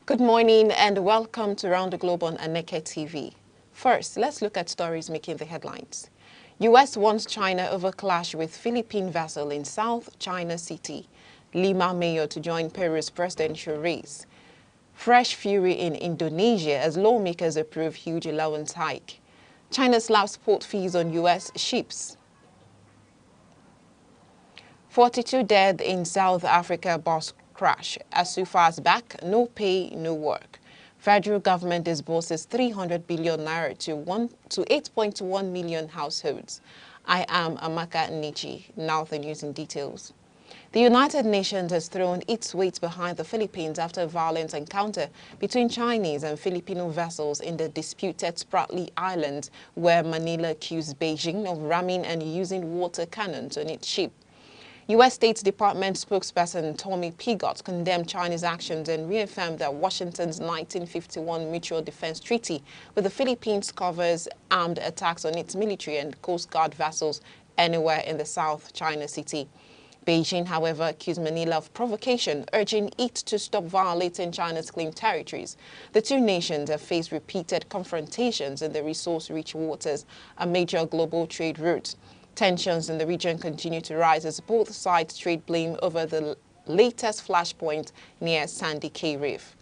Good morning and welcome to Round the Globe on Aneke TV. First, let's look at stories making the headlines. U.S. warns China over clash with Philippine vessel in South China City. Lima mayor to join Peru's presidential race. Fresh fury in Indonesia as lawmakers approve huge allowance hike. China slaps port fees on U.S. ships. 42 dead in South Africa bus crash. As Sufa's back, no pay, no work. Federal government disburses 300 billion naira to 8.1 million households. I am Aneke. Now the news in details. The United Nations has thrown its weight behind the Philippines after a violent encounter between Chinese and Filipino vessels in the disputed Spratly Islands, where Manila accused Beijing of ramming and using water cannons on its ship. U.S. State Department spokesperson Tommy Pigott condemned Chinese actions and reaffirmed that Washington's 1951 Mutual Defense Treaty with the Philippines covers armed attacks on its military and Coast Guard vessels anywhere in the South China Sea. Beijing, however, accused Manila of provocation, urging it to stop violating China's claimed territories. The two nations have faced repeated confrontations in the resource-rich waters, a major global trade route. Tensions in the region continue to rise as both sides trade blame over the latest flashpoint near Sandy Cay Reef.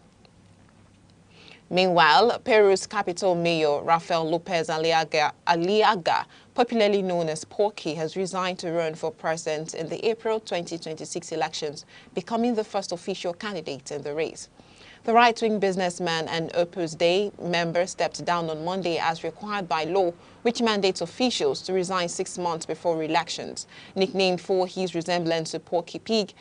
Meanwhile, Peru's capital mayor, Rafael Lopez Aliaga, popularly known as Porky, has resigned to run for president in the April 2026 elections, becoming the first official candidate in the race. The right-wing businessman and Opus Dei member stepped down on Monday as required by law, which mandates officials to resign 6 months before elections. Nicknamed for his resemblance to Porky Pig,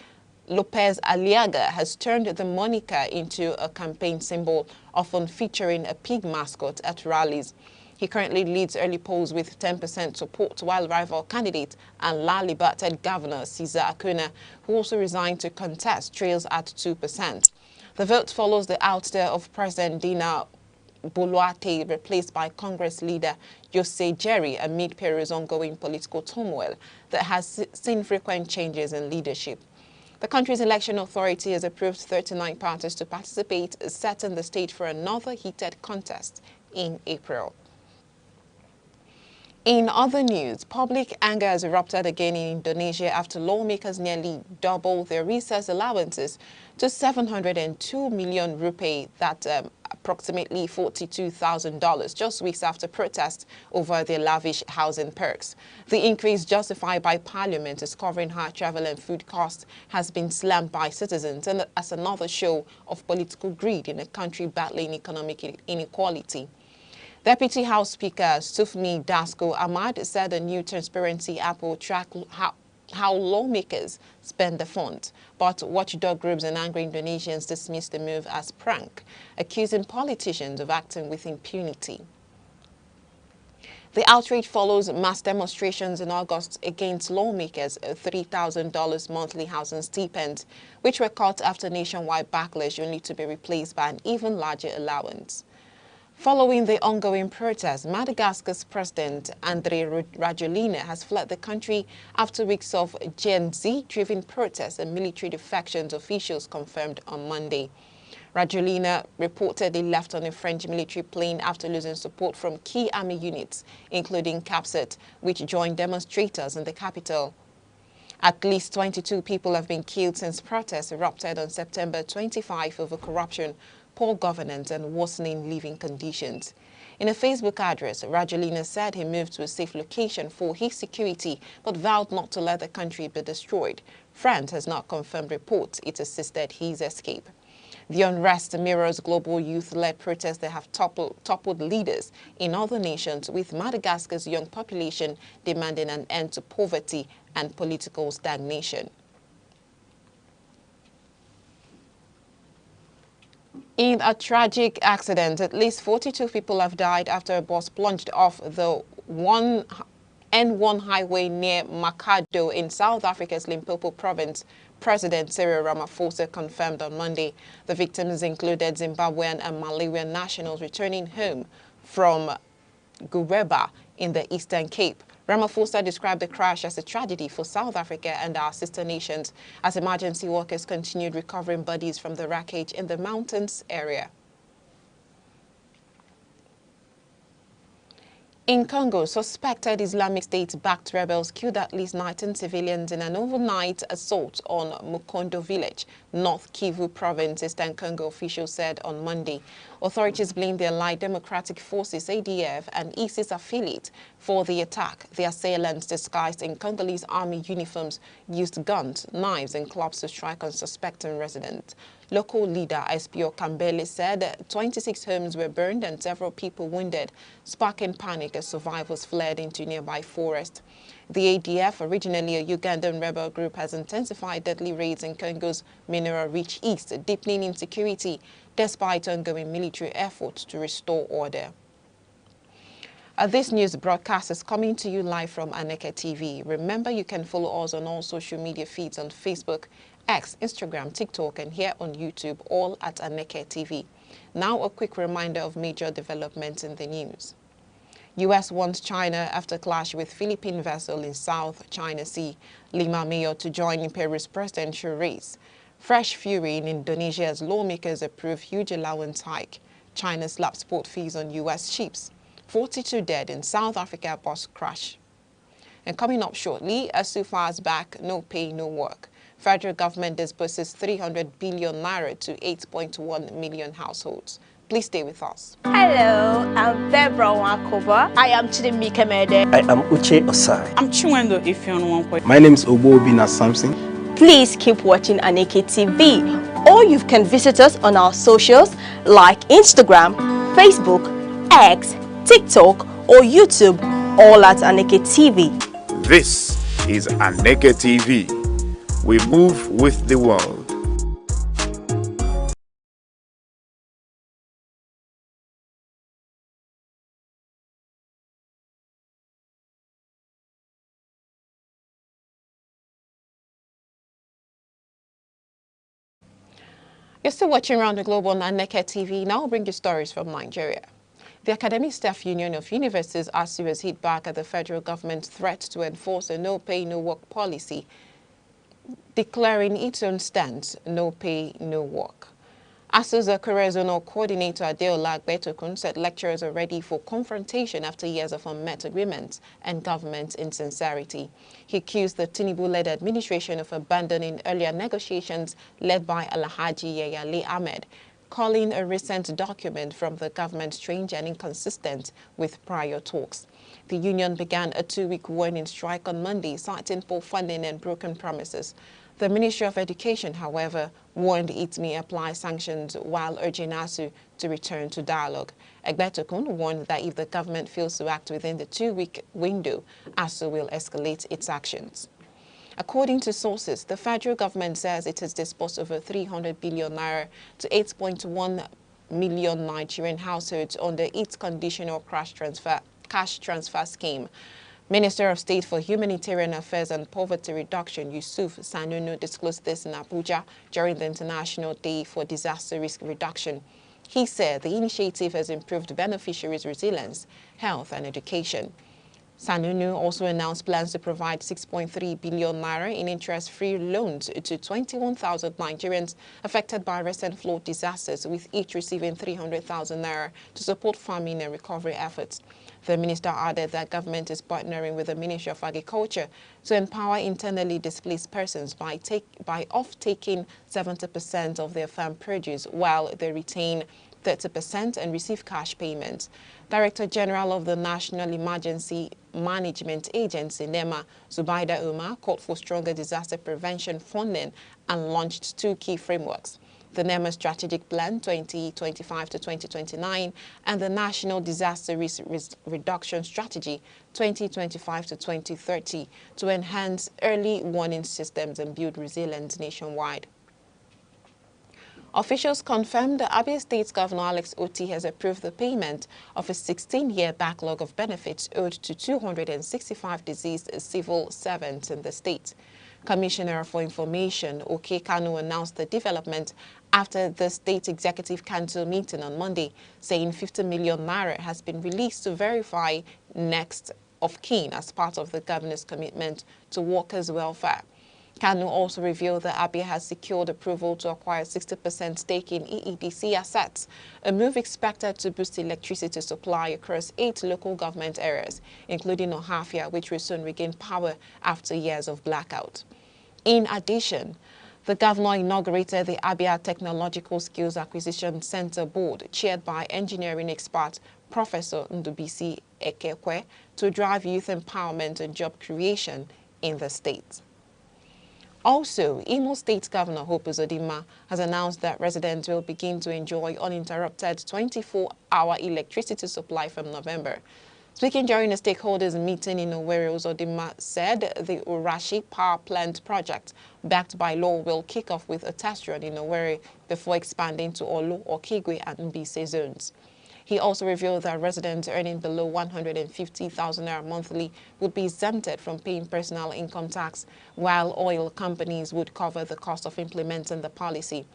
Lopez Aliaga has turned the moniker into a campaign symbol, often featuring a pig mascot at rallies. He currently leads early polls with 10% support, while rival candidate and La Libertad governor Cesar Acuna, who also resigned to contest, trails at 2%. The vote follows the ouster of President Dina Boluarte, replaced by Congress leader Jose Jerry, amid Peru's ongoing political turmoil that has seen frequent changes in leadership. The country's election authority has approved 39 parties to participate, setting the stage for another heated contest in April. In other news, public anger has erupted again in Indonesia after lawmakers nearly doubled their recess allowances to 702 million rupiah, that's approximately $42,000, just weeks after protests over their lavish housing perks. The increase, justified by Parliament as covering high travel and food costs, has been slammed by citizens and as another show of political greed in a country battling economic inequality. Deputy House Speaker Sufmi Dasko Ahmad said a new transparency app will track how lawmakers spend the funds, but watchdog groups and angry Indonesians dismissed the move as prank, accusing politicians of acting with impunity. The outrage follows mass demonstrations in August against lawmakers' $3,000 monthly housing stipend, which were cut after nationwide backlash only to be replaced by an even larger allowance. Following the ongoing protests, Madagascar's president, Andre Rajoelina, has fled the country after weeks of Gen Z-driven protests and military defections, officials confirmed on Monday. Rajoelina reportedly left on a French military plane after losing support from key army units, including CAPSAT, which joined demonstrators in the capital. At least 22 people have been killed since protests erupted on September 25 over corruption, poor governance and worsening living conditions. In a Facebook address, Rajoelina said he moved to a safe location for his security, but vowed not to let the country be destroyed. France has not confirmed reports it assisted his escape. The unrest mirrors global youth-led protests that have toppled leaders in other nations, with Madagascar's young population demanding an end to poverty and political stagnation. In a tragic accident, at least 42 people have died after a bus plunged off the N1 highway near Makado in South Africa's Limpopo province, President Cyril Ramaphosa confirmed on Monday. The victims included Zimbabwean and Malawian nationals returning home from Gureba in the Eastern Cape. Ramaphosa described the crash as a tragedy for South Africa and our sister nations as emergency workers continued recovering bodies from the wreckage in the mountains area. In Congo, suspected Islamic State-backed rebels killed at least 19 civilians in an overnight assault on Mukondo village, North Kivu province, Eastern Congo officials said on Monday. Authorities blamed the Allied Democratic Forces, ADF, and ISIS affiliate for the attack. The assailants, disguised in Congolese army uniforms, used guns, knives, and clubs to strike unsuspecting residents. Local leader SPO Kambele said 26 homes were burned and several people wounded, sparking panic as survivors fled into nearby forest. The ADF, originally a Ugandan rebel group, has intensified deadly raids in Congo's mineral-rich east, deepening insecurity despite ongoing military efforts to restore order. This news broadcast is coming to you live from Aneke TV. Remember, you can follow us on all social media feeds on Facebook, X, Instagram, TikTok, and here on YouTube, all at Aneke TV. Now, a quick reminder of major developments in the news. U.S. warns China after clash with Philippine vessel in South China Sea. Lima mayor to join in Peru's presidential race. Fresh fury in Indonesia as lawmakers approve huge allowance hike. China slaps port fees on U.S. ships. 42 dead in South Africa bus crash. And coming up shortly, ASU fires back, no pay, no work. Federal government disburses 300 billion naira to 8.1 million households. Please stay with us. Hello, I'm Debra Wakova. I am Chidimike Mede. I am Uche Osai. I'm Chiwendo Ifeonwankwe. My name is Obobina Samson. Please keep watching Aneke TV, or you can visit us on our socials like Instagram, Facebook, X, TikTok, or YouTube, all at Aneke TV. This is Aneke TV. We move with the world. You're still watching Around the Globe on Aneke TV. Now I'll bring you stories from Nigeria. The Academic Staff Union of Universities, ASU, has hit back at the federal government's threat to enforce a no-pay, no-work policy, declaring its own stance, no pay, no work. ASU's Career Zonal Coordinator Adeola Agbetokun said lecturers are ready for confrontation after years of unmet agreements and government insincerity. He accused the Tinubu-led administration of abandoning earlier negotiations led by Alhaji Yayale Ahmed, calling a recent document from the government strange and inconsistent with prior talks. The union began a 2-week warning strike on Monday, citing poor funding and broken promises. The Ministry of Education, however, warned it may apply sanctions while urging ASU to return to dialogue. Egbetokun warned that if the government fails to act within the 2-week window, ASU will escalate its actions. According to sources, the federal government says it has disbursed over 300 billion naira to 8.1 million Nigerian households under its conditional cash transfer scheme. Minister of State for Humanitarian Affairs and Poverty Reduction, Yusuf Sanunu, disclosed this in Abuja during the International Day for Disaster Risk Reduction. He said the initiative has improved beneficiaries' resilience, health, and education. Sanunu also announced plans to provide 6.3 billion naira in interest-free loans to 21,000 Nigerians affected by recent flood disasters, with each receiving 300,000 naira to support farming and recovery efforts. The minister added that government is partnering with the Ministry of Agriculture to empower internally displaced persons by off-taking 70% of their farm produce while they retain 30% and receive cash payments. Director General of the National Emergency Management Agency, NEMA, Zubaida Umar, called for stronger disaster prevention funding and launched 2 key frameworks: the NEMA Strategic Plan 2025 to 2029 and the National Disaster Risk Reduction Strategy 2025 to 2030 to enhance early warning systems and build resilience nationwide. Officials confirmed that Abia State Governor Alex Oti has approved the payment of a 16-year backlog of benefits owed to 265 deceased civil servants in the state. Commissioner for Information, Oke Kanu, announced the development after the State Executive Council meeting on Monday, saying 50 million naira has been released to verify next of kin as part of the governor's commitment to workers' welfare. Kanu also revealed that Abia has secured approval to acquire 60% stake in EEDC assets, a move expected to boost electricity supply across 8 local government areas, including Ohafia, which will soon regain power after years of blackout. In addition, the governor inaugurated the Abia Technological Skills Acquisition Center Board, chaired by engineering expert Professor Ndubisi Ekekwe, to drive youth empowerment and job creation in the state. Also, Imo State Governor Hope Uzodinma has announced that residents will begin to enjoy uninterrupted 24-hour electricity supply from November. Speaking during a stakeholders meeting in Owerri, Uzodinma said the Urashi Power Plant project, backed by law, will kick off with a test run in Owerri before expanding to Olu, Okigwe, and Mbise zones. He also revealed that residents earning below 150,000 naira monthly would be exempted from paying personal income tax, while oil companies would cover the cost of implementing the policy.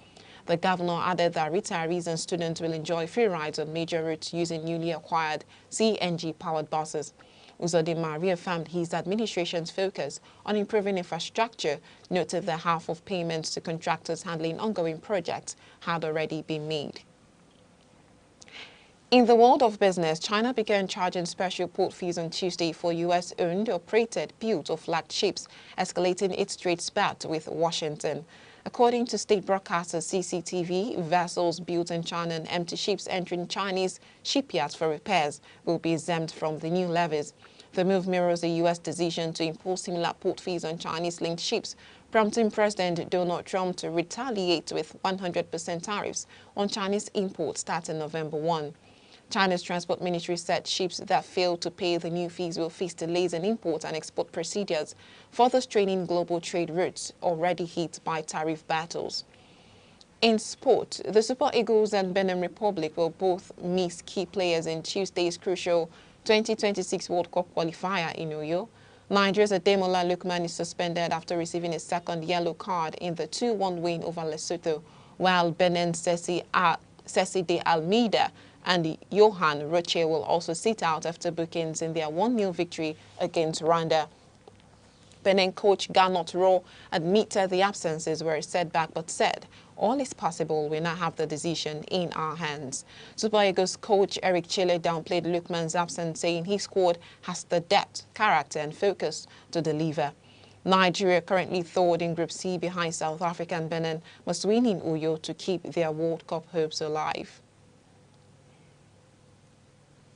The governor added that retirees and students will enjoy free rides on major routes using newly acquired CNG-powered buses. Uzodinma reaffirmed his administration's focus on improving infrastructure, noted that half of payments to contractors handling ongoing projects had already been made. In the world of business, China began charging special port fees on Tuesday for U.S.-owned, operated, built or flagged ships, escalating its trade spat with Washington. According to state broadcaster CCTV, vessels built in China and empty ships entering Chinese shipyards for repairs will be exempt from the new levies. The move mirrors the U.S. decision to impose similar port fees on Chinese-linked ships, prompting President Donald Trump to retaliate with 100% tariffs on Chinese imports starting November 1. China's transport ministry said ships that fail to pay the new fees will face delays in import and export procedures, further straining global trade routes already hit by tariff battles. In sport, the Super Eagles and Benin Republic will both miss key players in Tuesday's crucial 2026 World Cup qualifier in Uyo. Nigeria's Ademola Lookman is suspended after receiving a second yellow card in the 2-1 win over Lesotho, while Benin's Ceci de Almeida and Johan Roche will also sit out after bookings in their 1-0 victory against Rwanda. Benin coach Garnot Rowe admitted the absences were a setback but said, "All is possible, we now have the decision in our hands." Super Eagles coach Eric Chile downplayed Lookman's absence, saying his squad has the depth, character and focus to deliver. Nigeria, currently third in Group C behind South Africa and Benin, must win in Uyo to keep their World Cup hopes alive.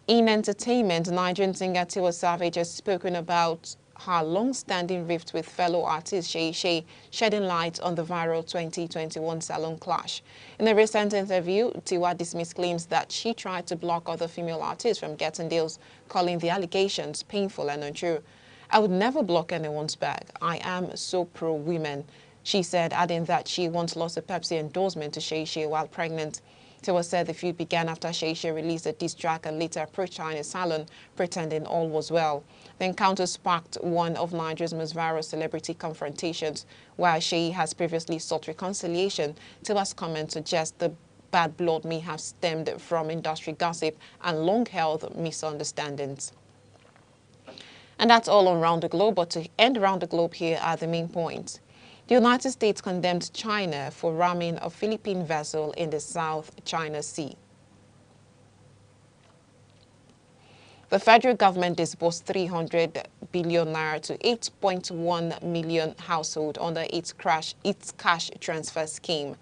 In entertainment, Nigerian singer Tiwa Savage has spoken about her long-standing rift with fellow artist Shay Shay, shedding light on the viral 2021 Salon clash. In a recent interview, Tiwa dismissed claims that she tried to block other female artists from getting deals, calling the allegations painful and untrue. "I would never block anyone's bag. I am so pro-women," she said, adding that she once lost a Pepsi endorsement to Shay Shay while pregnant. Tiwa said the feud began after Shay Shay released a diss track and later approached her in a salon, pretending all was well. The encounter sparked one of Nigeria's most viral celebrity confrontations. While Shay has previously sought reconciliation, Tiwa's comments suggest the bad blood may have stemmed from industry gossip and long-held misunderstandings. And that's all around the globe, but to end around the globe, here are the main points. The United States condemned China for ramming a Philippine vessel in the South China Sea. The federal government disbursed 300 billion naira to 8.1 million households under its cash transfer scheme.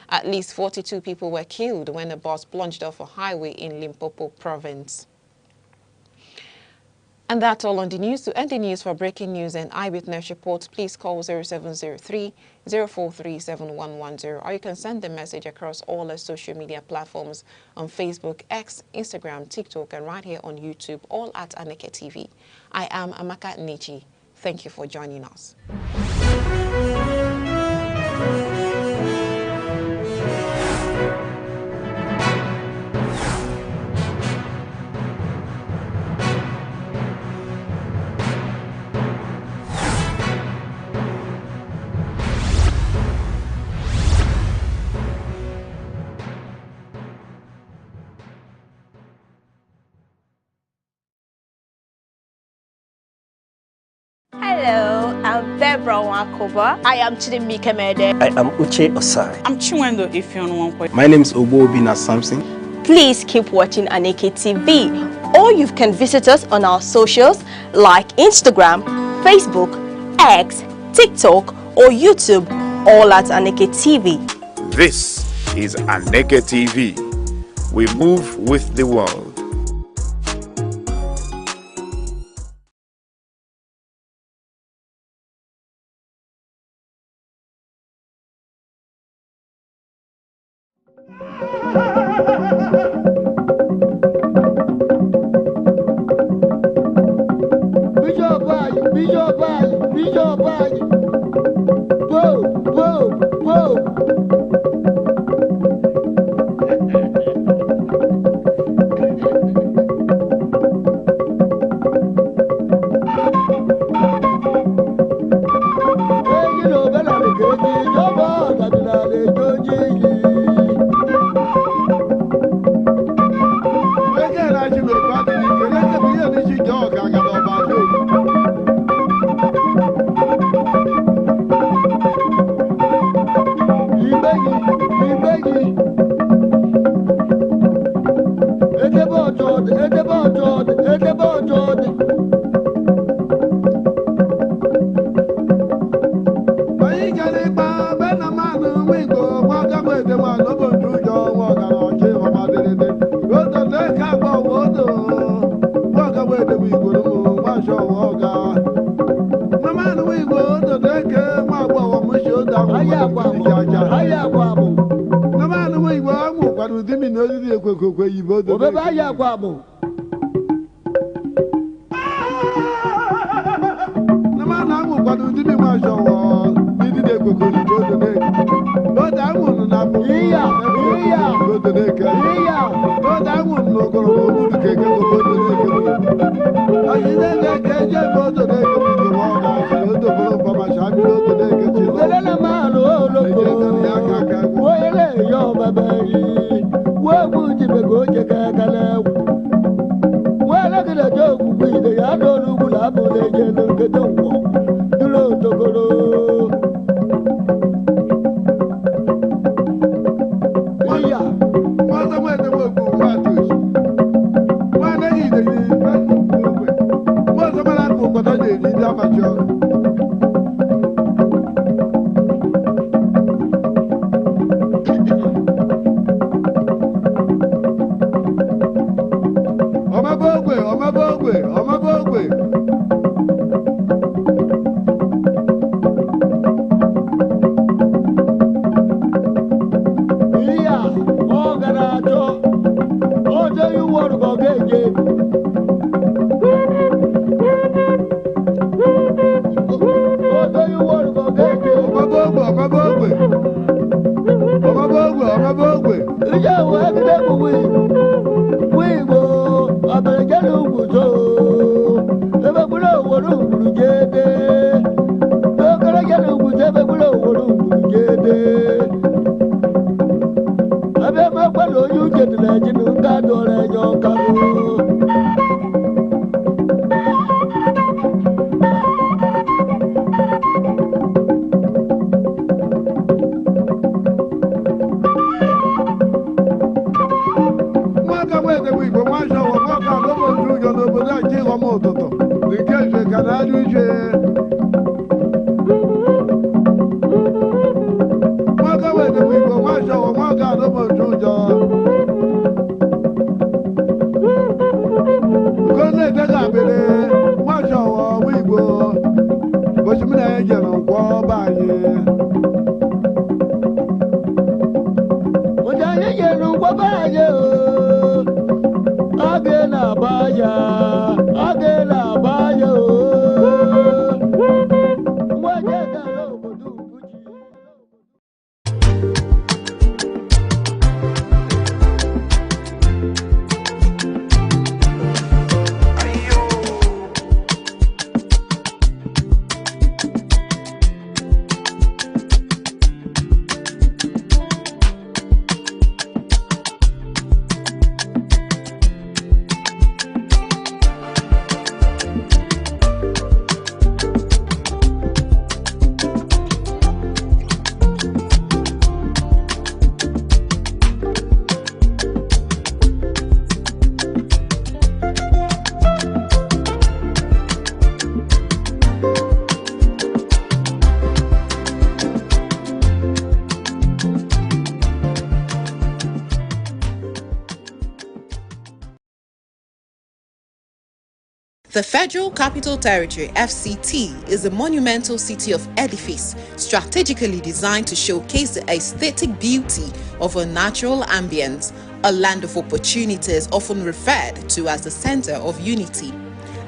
At least 42 people were killed when a bus plunged off a highway in Limpopo province. And that's all on the news. To end the news for breaking news and eyewitness reports, please call 0703 043 7110, or you can send the message across all our social media platforms on Facebook, X, Instagram, TikTok, and right here on YouTube, all at Aneke TV. I am Amaka Nichi. Thank you for joining us. Hello, I'm Debra Wakoba. I am Chidimike Mede. I am Uche Osai. I'm Chinwendo Ifeonwankwe. My name is Obina Samson. Please keep watching Aneke TV, or you can visit us on our socials like Instagram, Facebook, X, TikTok, or YouTube, all at Aneke TV. This is Aneke TV. We move with the world. The Federal Capital Territory, FCT, is a monumental city of edifice strategically designed to showcase the aesthetic beauty of a natural ambience, a land of opportunities often referred to as the center of unity.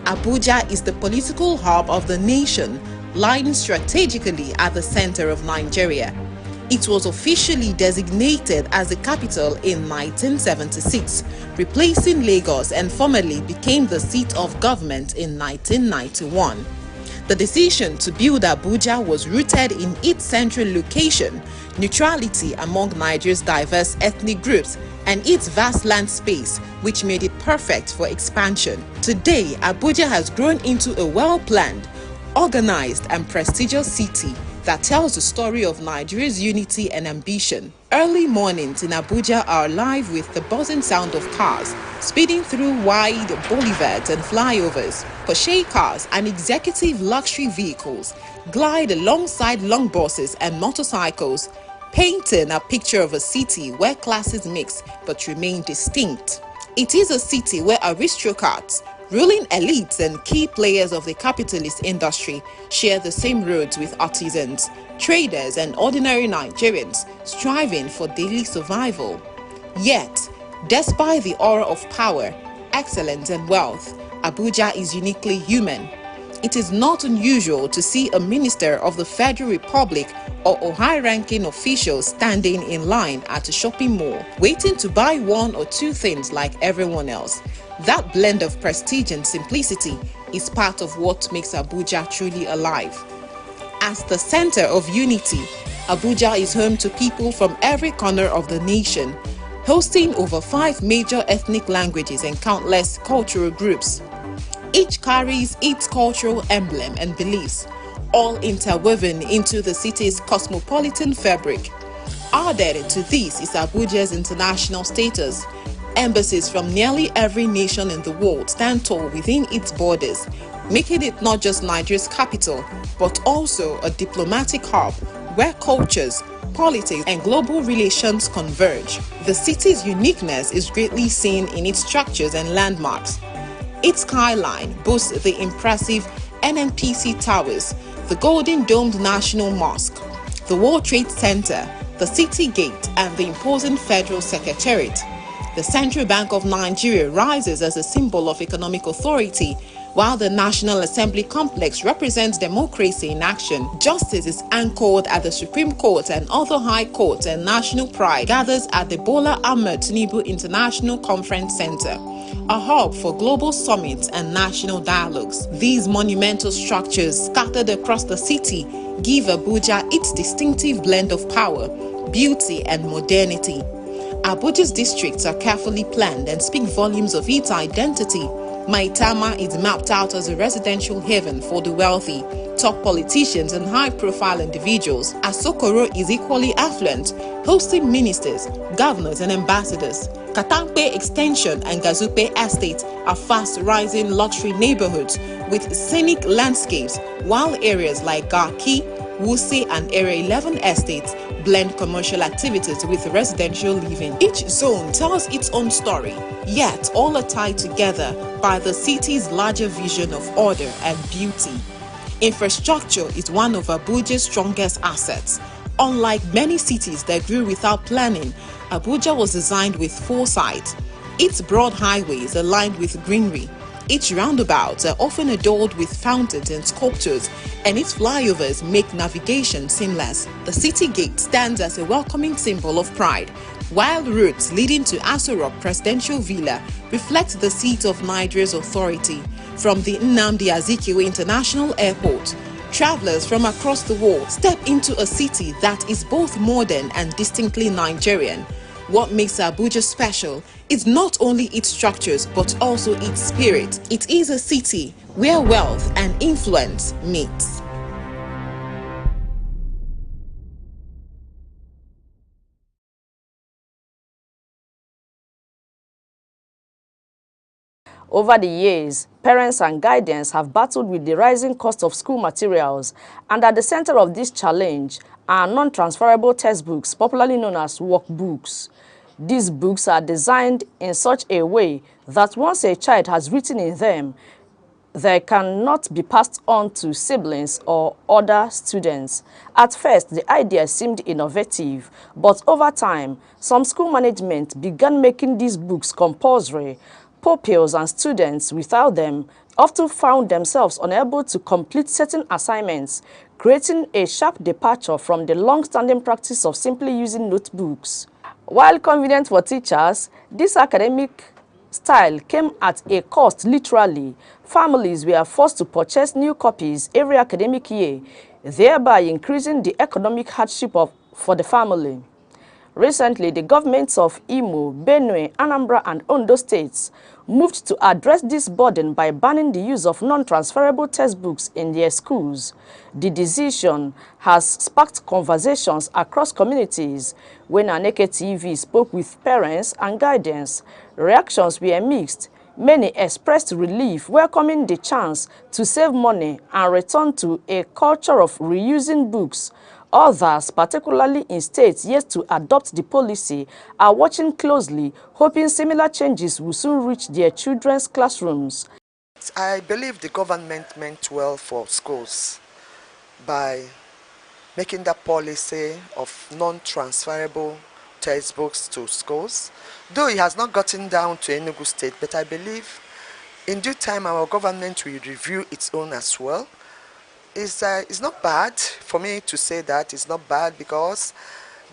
Abuja is the political hub of the nation, lying strategically at the center of Nigeria. It was officially designated as the capital in 1976, replacing Lagos, and formally became the seat of government in 1991. The decision to build Abuja was rooted in its central location, neutrality among Nigeria's diverse ethnic groups, and its vast land space, which made it perfect for expansion. Today, Abuja has grown into a well-planned, organized, and prestigious city that tells the story of Nigeria's unity and ambition. Early mornings in Abuja are alive with the buzzing sound of cars speeding through wide boulevards and flyovers. Porsche cars and executive luxury vehicles glide alongside long buses and motorcycles, painting a picture of a city where classes mix but remain distinct. It is a city where aristocrats, ruling elites, and key players of the capitalist industry share the same roads with artisans, traders, and ordinary Nigerians striving for daily survival. Yet, despite the aura of power, excellence, and wealth, Abuja is uniquely human. It is not unusual to see a minister of the Federal Republic or a high-ranking official standing in line at a shopping mall, waiting to buy one or two things like everyone else. That blend of prestige and simplicity is part of what makes Abuja truly alive. As the center of unity, Abuja is home to people from every corner of the nation, hosting over 5 major ethnic languages and countless cultural groups. Each carries its cultural emblem and beliefs, all interwoven into the city's cosmopolitan fabric. Added to this is Abuja's international status. Embassies from nearly every nation in the world stand tall within its borders, making it not just Nigeria's capital, but also a diplomatic hub where cultures, politics, and global relations converge. The city's uniqueness is greatly seen in its structures and landmarks. Its skyline boasts the impressive NNPC Towers, the Golden Domed National Mosque, the World Trade Center, the City Gate, and the imposing Federal Secretariat. The Central Bank of Nigeria rises as a symbol of economic authority, while the National Assembly complex represents democracy in action. Justice is anchored at the Supreme Court, and other high courts, and national pride gathers at the Bola Ahmed Tinubu International Conference Center, a hub for global summits and national dialogues. These monumental structures scattered across the city give Abuja its distinctive blend of power, beauty, and modernity. Abuja's districts are carefully planned and speak volumes of its identity. Maitama is mapped out as a residential haven for the wealthy, top politicians, and high-profile individuals. Asokoro is equally affluent, hosting ministers, governors, and ambassadors. Katampe Extension and Gazupe Estate are fast-rising luxury neighborhoods with scenic landscapes, while areas like Garki, Wuse, and Area 11 estates blend commercial activities with residential living. Each zone tells its own story, yet all are tied together by the city's larger vision of order and beauty. Infrastructure is one of Abuja's strongest assets. Unlike many cities that grew without planning, Abuja was designed with foresight. Its broad highways are lined with greenery. Its roundabouts are often adorned with fountains and sculptures, and its flyovers make navigation seamless. The city gate stands as a welcoming symbol of pride, while routes leading to Aso Rock Presidential Villa reflect the seat of Nigeria's authority. From the Nnamdi Azikiwe International Airport, travelers from across the world step into a city that is both modern and distinctly Nigerian. What makes Abuja special is not only its structures but also its spirit. It is a city where wealth and influence meets. Over the years, parents and guardians have battled with the rising cost of school materials, and at the center of this challenge are non-transferable textbooks, popularly known as workbooks. These books are designed in such a way that once a child has written in them, they cannot be passed on to siblings or other students. At first, the idea seemed innovative, but over time, some school management began making these books compulsory. Pupils and students without them often found themselves unable to complete certain assignments, creating a sharp departure from the long-standing practice of simply using notebooks. While convenient for teachers, this academic style came at a cost literally. Families were forced to purchase new copies every academic year, thereby increasing the economic hardship for the family. Recently, the governments of Imo, Benue, Anambra, and Ondo states moved to address this burden by banning the use of non-transferable textbooks in their schools. The decision has sparked conversations across communities. When Aneke TV spoke with parents and guardians, reactions were mixed. Many expressed relief, welcoming the chance to save money and return to a culture of reusing books. Others, particularly in states yet to adopt the policy, are watching closely, hoping similar changes will soon reach their children's classrooms. I believe the government meant well for schools by making that policy of non-transferable textbooks to schools. Though it has not gotten down to Enugu State, but I believe in due time our government will review its own as well. It's not bad for me to say that. It's not bad because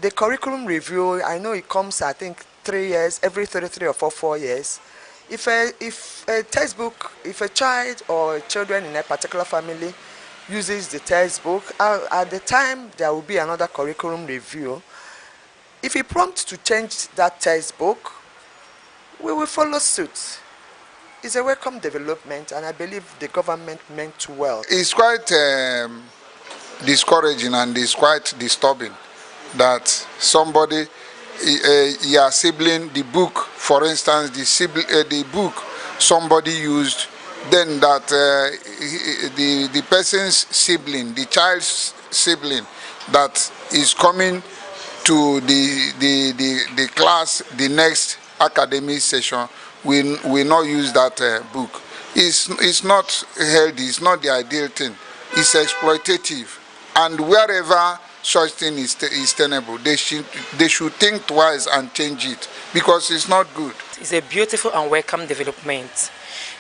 the curriculum review, I know it comes, I think, 3 years, every 3 or 4 years. If a textbook, if a child or children in a particular family uses the textbook, at the time there will be another curriculum review. If he prompts to change that textbook, we will follow suit. It's a welcome development, and I believe the government meant well. It's quite discouraging and it's quite disturbing that somebody, your sibling, the book, for instance, the book somebody used, then that the person's sibling, the child's sibling, that is coming to the class the next academic session will not use that book. It's not healthy, it's not the ideal thing. It's exploitative. And wherever such thing is tenable, they should think twice and change it, because it's not good. It's a beautiful and welcome development.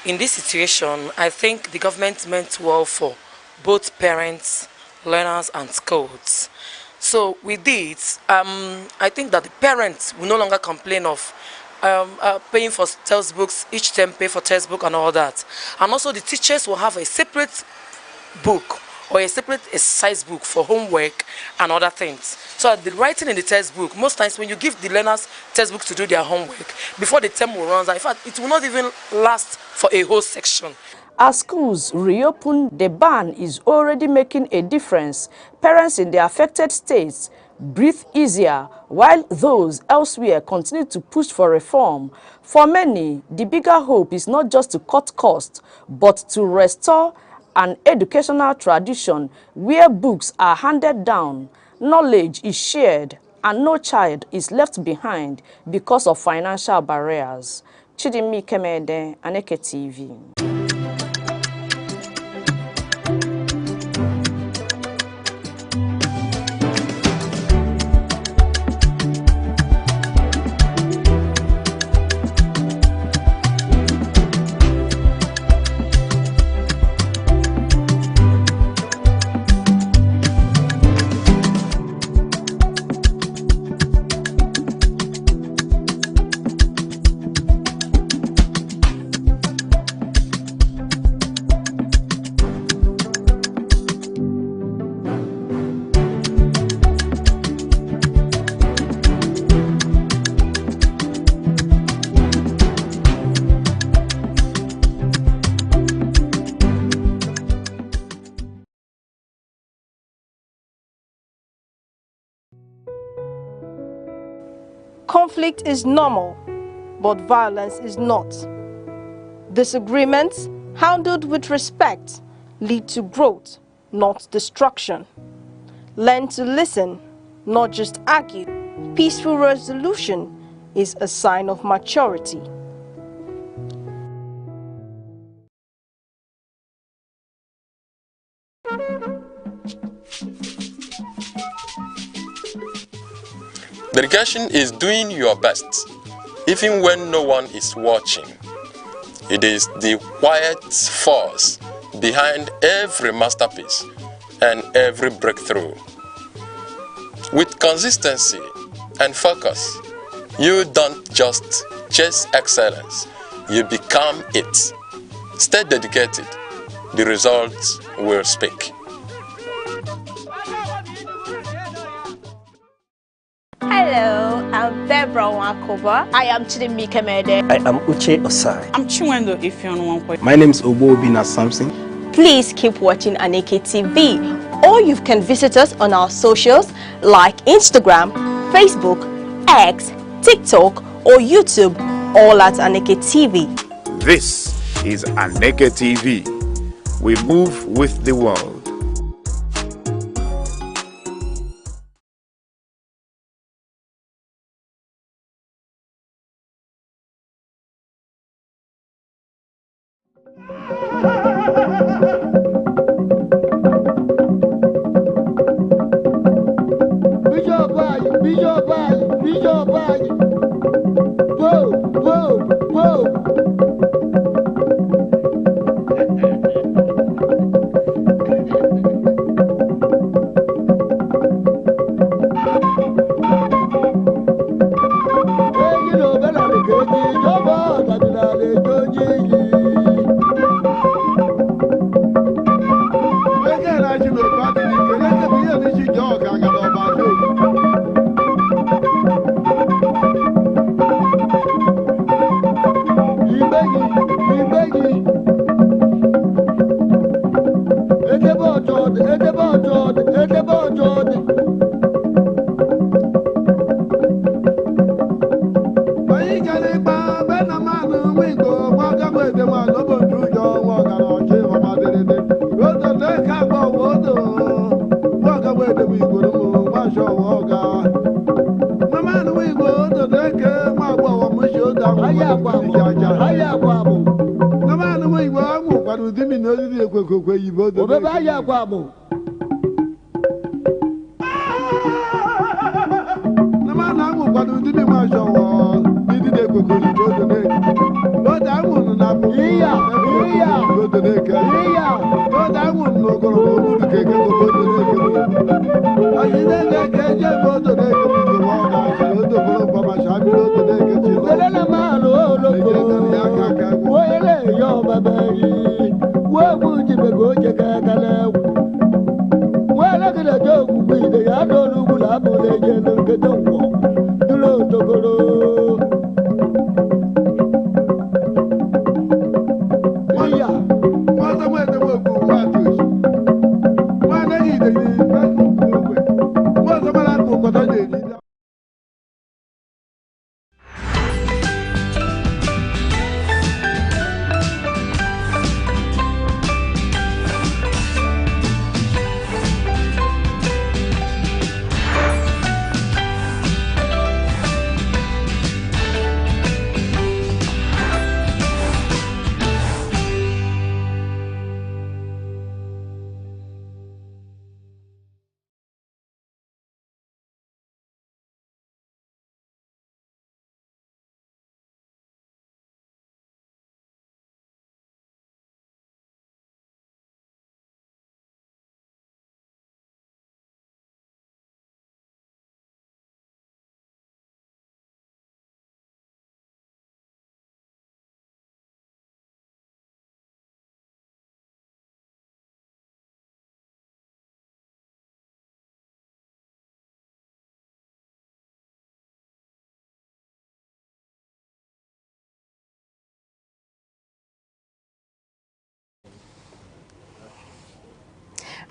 In this situation, I think the government meant well for both parents, learners, and schools. So with this, I think that the parents will no longer complain of paying for textbooks, each term pay for textbook and all that. And also the teachers will have a separate book or a separate exercise book for homework and other things. So the writing in the textbook, most times when you give the learners textbooks to do their homework, before the term will run out, in fact, it will not even last for a whole section. As schools reopen, the ban is already making a difference. Parents in the affected states breathe easier, while those elsewhere continue to push for reform. For many, the bigger hope is not just to cut costs, but to restore an educational tradition where books are handed down, knowledge is shared, and no child is left behind because of financial barriers. Chidimi Kemede, Aneke TV. Conflict is normal, but violence is not. Disagreements, handled with respect, lead to growth, not destruction. Learn to listen, not just argue. Peaceful resolution is a sign of maturity. Dedication is doing your best, even when no one is watching. It is the quiet force behind every masterpiece and every breakthrough. With consistency and focus, you don't just chase excellence, you become it. Stay dedicated, the results will speak. Hello, I'm Debra Wakoba. I am Chidimike Mede. I am Uche Osai. I'm Chiwendo Ifeonwankwe. My name is Obina Samson. Please keep watching Aneke TV, or you can visit us on our socials like Instagram, Facebook, X, TikTok, or YouTube, all at Aneke TV. This is Aneke TV. We move with the world.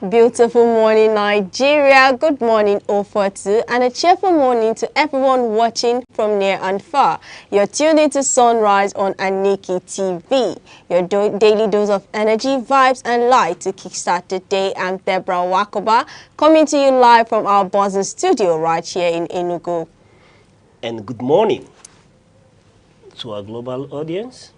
Beautiful morning, Nigeria. Good morning, O42, and a cheerful morning to everyone watching from near and far. You're tuned into Sunrise on Aneke TV, your daily dose of energy, vibes, and light to kickstart the day. I'm Debra Wakoba, coming to you live from our buzzing studio right here in Enugu. And good morning to our global audience,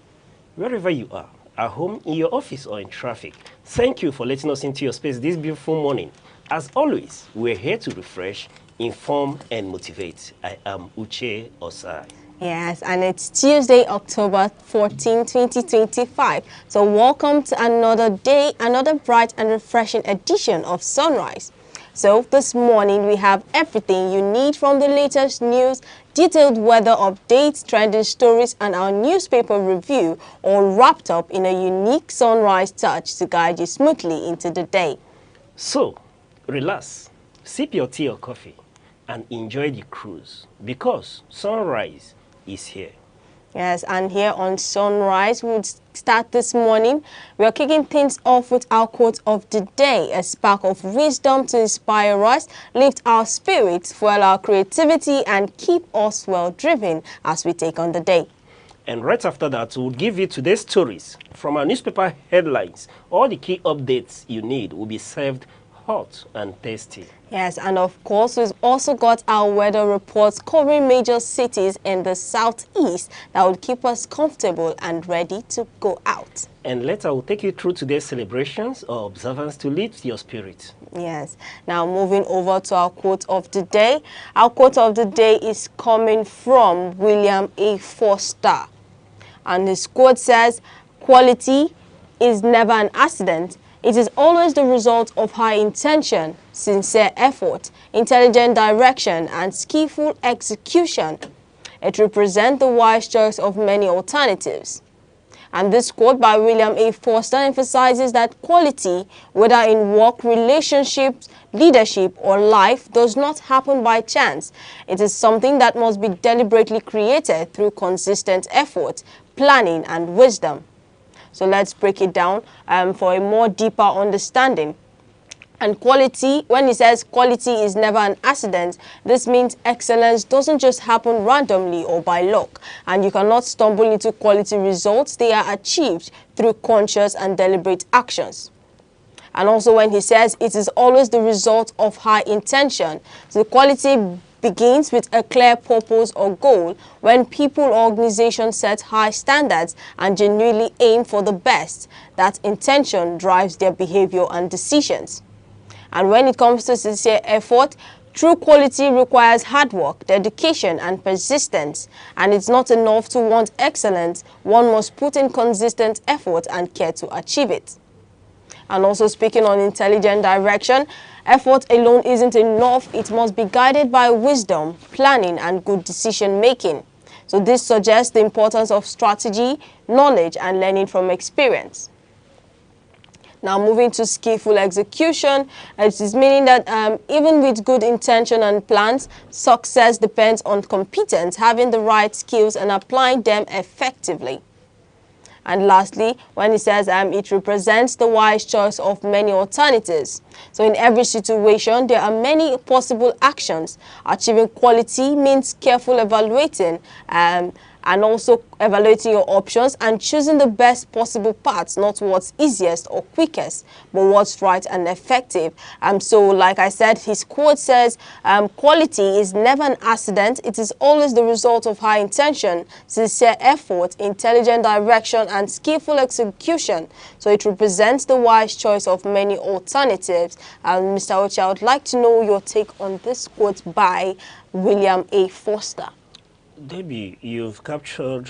wherever you are. at home, in your office, or in traffic. Thank you for letting us into your space this beautiful morning. As always, we're here to refresh, inform, and motivate. I am Uche Osai. Yes, and it's Tuesday, October 14, 2025. So welcome to another day, another bright and refreshing edition of Sunrise. So this morning we have everything you need from the latest news, detailed weather updates, trending stories, and our newspaper review, all wrapped up in a unique Sunrise touch to guide you smoothly into the day. So, relax, sip your tea or coffee, and enjoy the cruise, because Sunrise is here. Yes, and here on Sunrise, we'll start this morning. We are kicking things off with our quote of the day, a spark of wisdom to inspire us, lift our spirits, fuel our creativity, and keep us well driven as we take on the day. And right after that, we'll give you today's stories from our newspaper headlines. All the key updates you need will be served hot and tasty. Yes, and of course, we've also got our weather reports covering major cities in the southeast that will keep us comfortable and ready to go out. And later, we'll take you through today's celebrations or observance to lift your spirit. Yes. Now, moving over to our quote of the day. Our quote of the day is coming from William A. Forster. And his quote says, "Quality is never an accident. It is always the result of high intention, sincere effort, intelligent direction, and skillful execution. It represents the wise choice of many alternatives." And this quote by William A. Forster emphasizes that quality, whether in work, relationships, leadership, or life, does not happen by chance. It is something that must be deliberately created through consistent effort, planning, and wisdom. So let's break it down for a more deeper understanding. And quality, when he says quality is never an accident, this means excellence doesn't just happen randomly or by luck. And you cannot stumble into quality results. They are achieved through conscious and deliberate actions. And also when he says it is always the result of high intention. So quality begins with a clear purpose or goal. When people or organizations set high standards and genuinely aim for the best, that intention drives their behavior and decisions. And when it comes to sincere effort, true quality requires hard work, dedication, and persistence. And it's not enough to want excellence. One must put in consistent effort and care to achieve it. And also speaking on intelligent direction, effort alone isn't enough. It must be guided by wisdom, planning, and good decision making. So this suggests the importance of strategy, knowledge, and learning from experience. Now moving to skillful execution, it is meaning that even with good intention and plans, success depends on competence, having the right skills and applying them effectively. And lastly, when he says it represents the wise choice of many alternatives. So in every situation, there are many possible actions. Achieving quality means careful evaluating and also evaluating your options and choosing the best possible paths, not what's easiest or quickest, but what's right and effective. So like I said, his quote says, quality is never an accident. It is always the result of high intention, sincere effort, intelligent direction, and skillful execution. So it represents the wise choice of many alternatives. Mr. Ocha, I would like to know your take on this quote by William A. Forster. Debbie, you've captured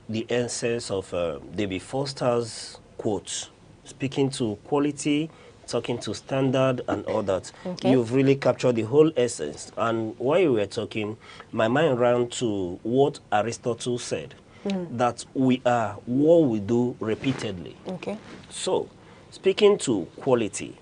the essence of Debbie Foster's quotes, speaking to quality, talking to standard, and all that. Okay. You've really captured the whole essence. And while you were talking, my mind ran to what Aristotle said, that we are what we do repeatedly. Okay. So, speaking to quality,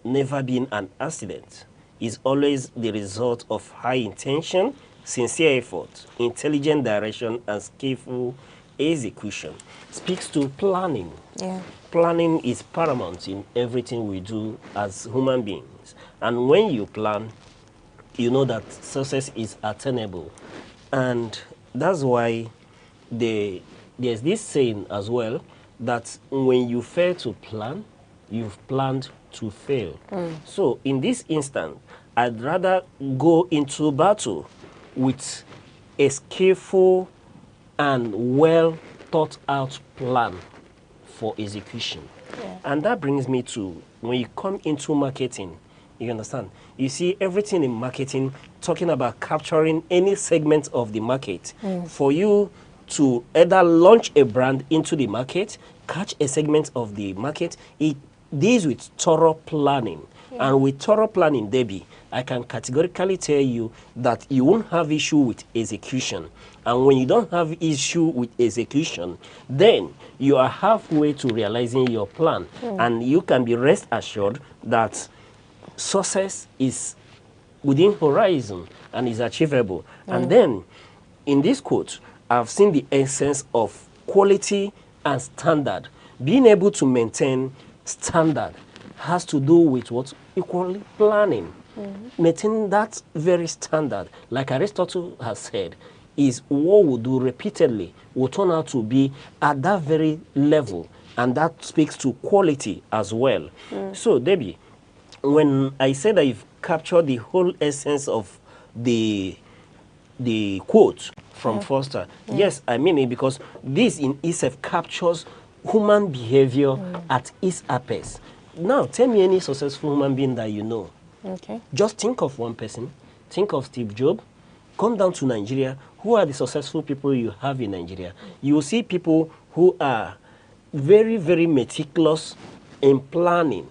never being an accident, is always the result of high intention, sincere effort, intelligent direction, and skillful execution. Speaks to planning. Yeah. Planning is paramount in everything we do as human beings. And when you plan, you know that success is attainable. And that's why there's this saying as well, that when you fail to plan, you've planned to fail. So in this instance, I'd rather go into battle with a skillful and well thought out plan for execution. And that brings me to, when you come into marketing, you understand, you see everything in marketing talking about capturing any segment of the market. For you to either launch a brand into the market, catch a segment of the market, it deals with thorough planning. And with thorough planning, Debbie, I can categorically tell you that you won't have issue with execution. And when you don't have issue with execution, then you are halfway to realizing your plan. And you can be rest assured that success is within horizon and is achievable. And then, in this quote, I've seen the essence of quality and standard. Being able to maintain standard has to do with what? Equally planning. Maintaining that very standard, like Aristotle has said, is what we do repeatedly will turn out to be at that very level, and that speaks to quality as well. So, Debbie, when I said that you've captured the whole essence of the quote from Foster, yes, I mean it, because this in itself captures human behavior at its apex. Now, tell me any successful human being that you know. Okay. Just think of one person. Think of Steve Jobs. Come down to Nigeria. Who are the successful people you have in Nigeria? You will see people who are very, very meticulous in planning.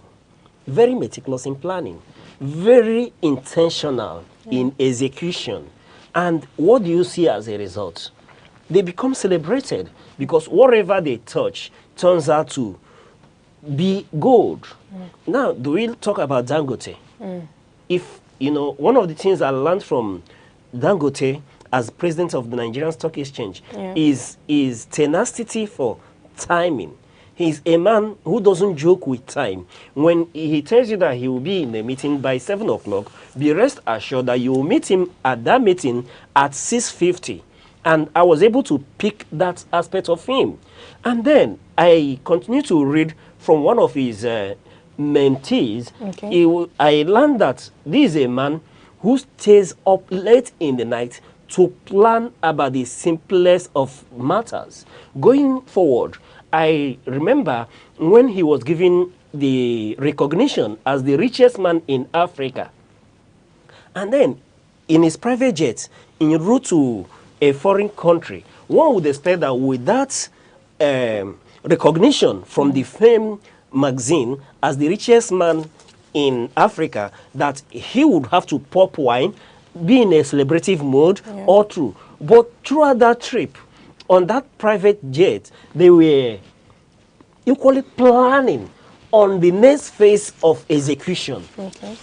Very meticulous in planning. Very intentional in execution. And what do you see as a result? They become celebrated because whatever they touch turns out to be gold. Now, do we talk about Dangote? If, you know, one of the things I learned from Dangote as president of the Nigerian Stock Exchange is tenacity for timing. He's a man who doesn't joke with time. When he tells you that he will be in a meeting by 7 o'clock, be rest assured that you will meet him at that meeting at 6:50. And I was able to pick that aspect of him. And then I continue to read from one of his mentees. I learned that this is a man who stays up late in the night to plan about the simplest of matters. Going forward, I remember when he was given the recognition as the richest man in Africa. And then, in his private jet, en route to a foreign country, one would expect that with that recognition from the Fame magazine as the richest man in Africa, that he would have to pop wine, be in a celebrative mode all through. But throughout that trip, on that private jet, they were equally planning on the next phase of execution.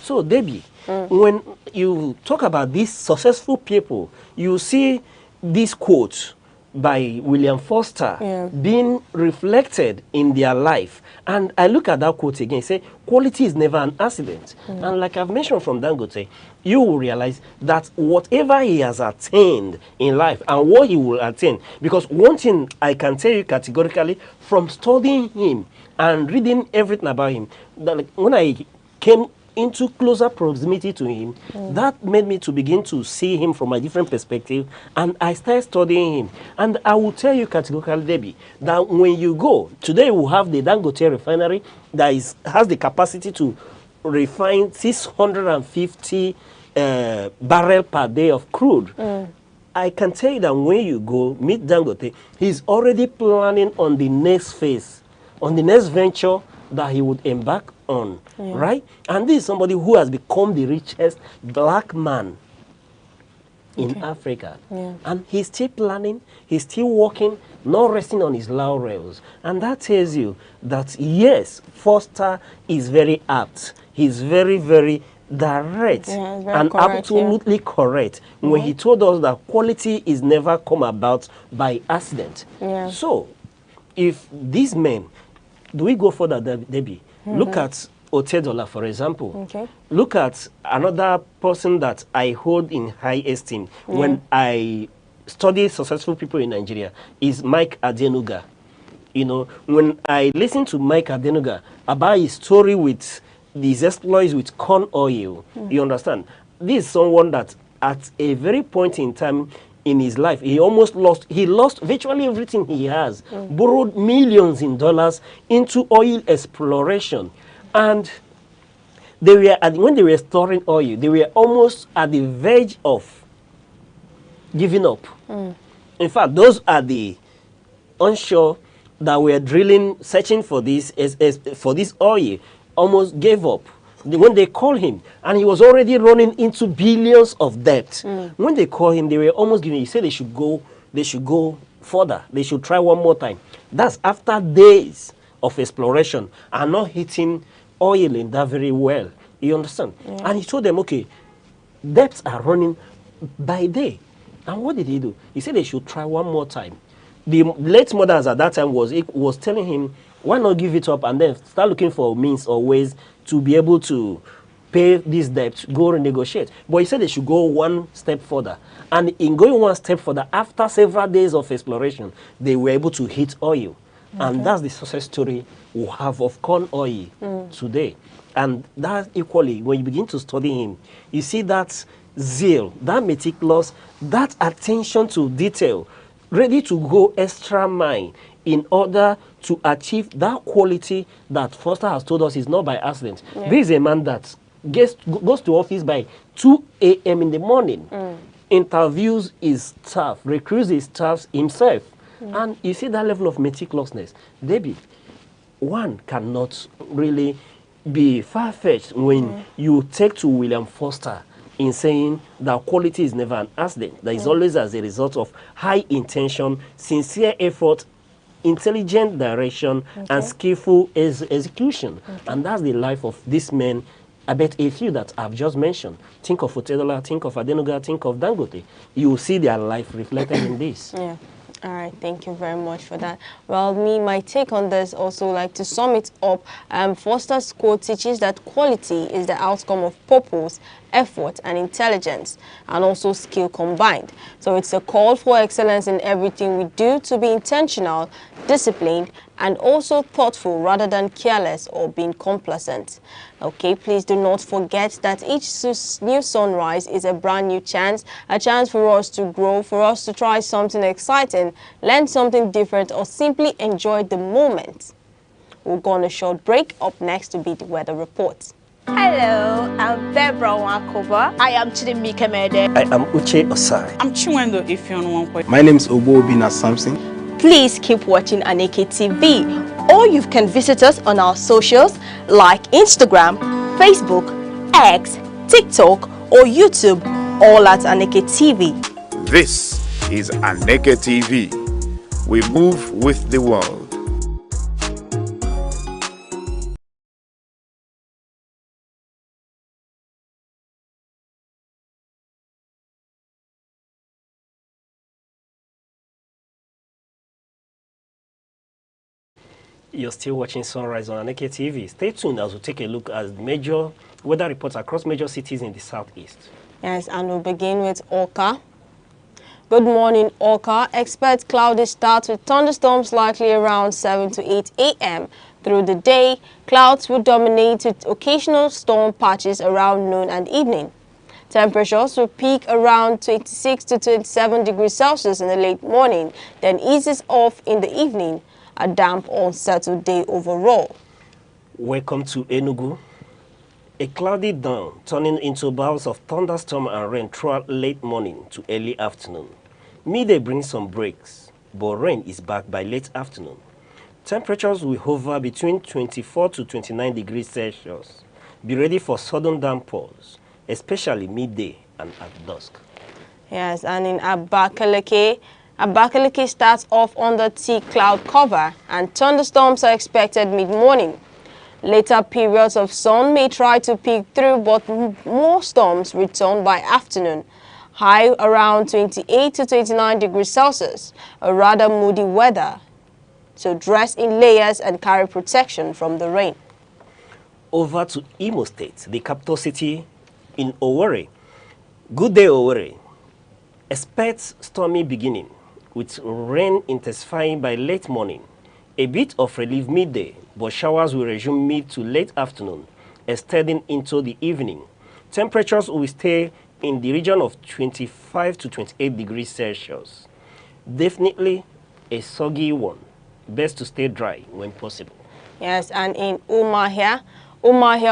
So, Debbie, when you talk about these successful people, you see this quote by William Foster being reflected in their life. And I look at that quote again, say, quality is never an accident. And like I've mentioned from Dangote, you will realize that whatever he has attained in life and what he will attain, because one thing I can tell you categorically from studying him and reading everything about him, that like, when I came into closer proximity to him, that made me to begin to see him from a different perspective, and I started studying him. And I will tell you categorically, Debbie, that when you go, today we have the Dangote refinery that has the capacity to refine 650 barrel per day of crude. I can tell you that when you go meet Dangote, he's already planning on the next phase, on the next venture that he would embark on, right? And this is somebody who has become the richest black man in Africa. And he's still planning, he's still working, not resting on his laurels. And that tells you that, yes, Foster is very apt. He's very, very direct and correct, absolutely correct when he told us that quality is never come about by accident. So, if these men, do we go further, Debbie? Look at Otedola, for example. Look at another person that I hold in high esteem when I study successful people in Nigeria is Mike Adenuga. You know, when I listen to Mike Adenuga about his story with these exploits with corn oil, you understand? This is someone that at a very point in time, in his life. He lost virtually everything he has, borrowed millions in dollars into oil exploration. And they were when they were storing oil, they were almost at the verge of giving up. In fact, those are the onshore that were drilling, searching for this oil, almost gave up. When they called him, and he was already running into billions of debt. When they called him, they were almost giving. He said they should go further. They should try one more time. That's after days of exploration and not hitting oil in that very well. You understand? Yeah. And he told them, okay, debts are running by day. And what did he do? He said they should try one more time. The late mothers at that time was telling him, why not give it up and then start looking for means or ways to be able to pay this debt, go renegotiate. But he said they should go one step further. And in going one step further, after several days of exploration, they were able to hit oil. And that's the success story we have of corn oil today. And that equally, when you begin to study him, you see that zeal, that meticulous, that attention to detail, ready to go extra mile in order to achieve that quality that Foster has told us is not by accident. Yeah. This is a man that goes to office by 2 a.m. in the morning, interviews his staff, recruits his staff himself. And you see that level of meticulousness. Debbie, one cannot really be far-fetched when you take to William Foster in saying that quality is never an accident. That is always as a result of high intention, sincere effort, intelligent direction, and skillful execution. And that's the life of this man. I bet a few that I've just mentioned. Think of Otedola, think of Adenuga, think of Dangote. You will see their life reflected in this. Yeah. All right, thank you very much for that. Well, my take on this also, like to sum it up, Foster's quote teaches that quality is the outcome of purpose, effort, and intelligence, and also skill combined. So it's a call for excellence in everything we do, to be intentional, disciplined, and also thoughtful rather than careless or being complacent. Okay, please do not forget that each new sunrise is a brand new chance, a chance for us to grow, for us to try something exciting, learn something different, or simply enjoy the moment. We'll go on a short break. Up next will be the weather report. Hello, I'm Debra Wakoba. I am Chidimike Mede. I am Uche Osai. I'm Chiwendo Ifeonwankwe. My name is Obobina Samson. Please keep watching Aneke TV, or you can visit us on our socials like Instagram, Facebook, X, TikTok, or YouTube, all at Aneke TV. This is Aneke TV. We move with the world. You're still watching Sunrise on Aneke TV. Stay tuned as we take a look at major weather reports across major cities in the southeast. Yes, and we'll begin with Oka. Good morning, Oka. Expect cloudy start with thunderstorms likely around 7 to 8 a.m. Through the day, clouds will dominate with occasional storm patches around noon and evening. Temperatures will peak around 26 to 27 degrees Celsius in the late morning, then eases off in the evening. A damp, unsettled day overall. Welcome to Enugu. A cloudy dawn turning into bouts of thunderstorm and rain throughout late morning to early afternoon. Midday brings some breaks, but rain is back by late afternoon. Temperatures will hover between 24 to 29 degrees Celsius. Be ready for sudden downpours, especially midday and at dusk. Yes, and in Abakaliki starts off under thick cloud cover, and thunderstorms are expected mid-morning. Later periods of sun may try to peek through, but more storms return by afternoon. High around 28 to 29 degrees Celsius, a rather moody weather. So dress in layers and carry protection from the rain. Over to Imo State, the capital city in Owerri. Good day, Owerri. Expect stormy beginning, with rain intensifying by late morning. A bit of relief midday, but showers will resume mid to late afternoon, extending into the evening. Temperatures will stay in the region of 25 to 28 degrees Celsius. Definitely a soggy one. Best to stay dry when possible. Yes, and in Umahia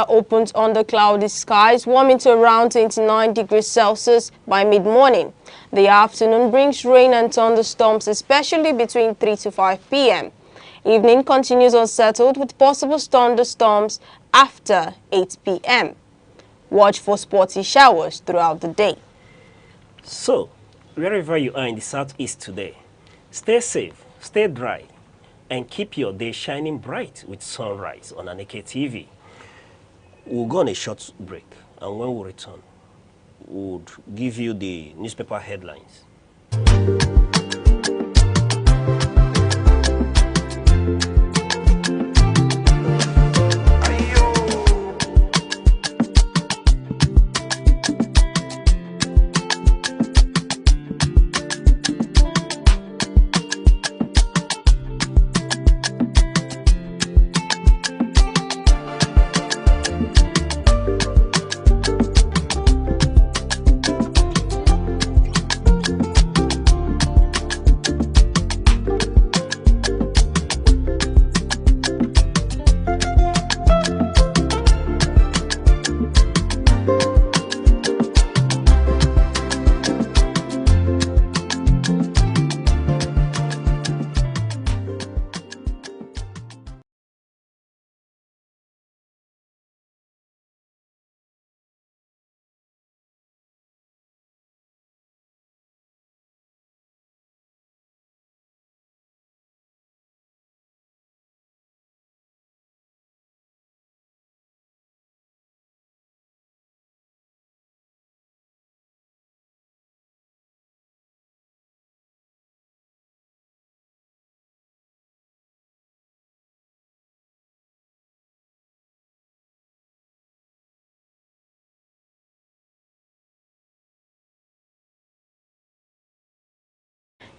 opens under cloudy skies, warming to around 29 degrees Celsius by mid-morning. The afternoon brings rain and thunderstorms, especially between 3 to 5 p.m. Evening continues unsettled with possible thunderstorms after 8 p.m. Watch for spotty showers throughout the day. So, wherever you are in the southeast today, stay safe, stay dry, and keep your day shining bright with sunrise on Aneke TV. We'll go on a short break, and when we return, we'll give you the newspaper headlines.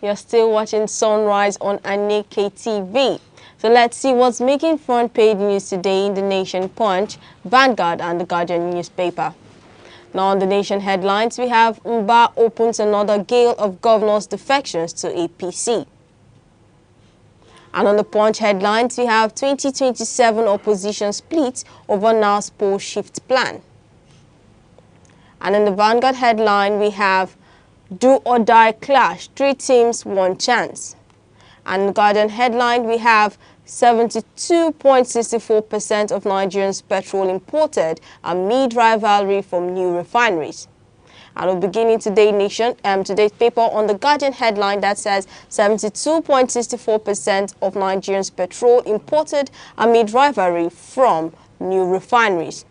You're still watching Sunrise on Aneke TV. So let's see what's making front page news today in the Nation Punch, Vanguard and the Guardian newspaper. Now on the Nation headlines, we have Mba opens another gale of governors' defections to APC. And on the Punch headlines, we have 2027 opposition split over NAS poll shift plan. And in the Vanguard headline, we have do or die clash, 3 teams, 1 chance. And in the Guardian headline, we have 72.64% of Nigerians' petrol imported amid rivalry from new refineries. And we're beginning today's paper on the Guardian headline that says 72.64% of Nigerians' petrol imported amid rivalry from new refineries.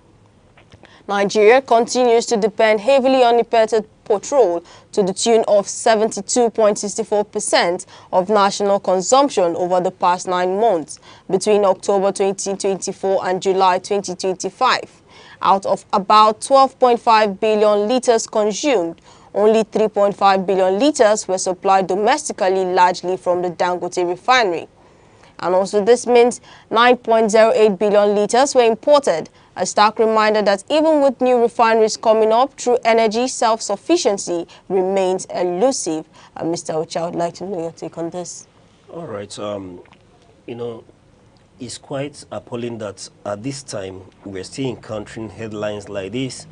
Nigeria continues to depend heavily on imported petrol to the tune of 72.64% of national consumption over the past 9 months between October 2024 and July 2025. Out of about 12.5 billion liters consumed, only 3.5 billion liters were supplied domestically, largely from the Dangote refinery. And also this means 9.08 billion liters were imported, a stark reminder that even with new refineries coming up, true energy self-sufficiency remains elusive. Mr. Ocha, I would like to know your take on this. All right. You know, it's quite appalling that at this time we're still encountering headlines like this,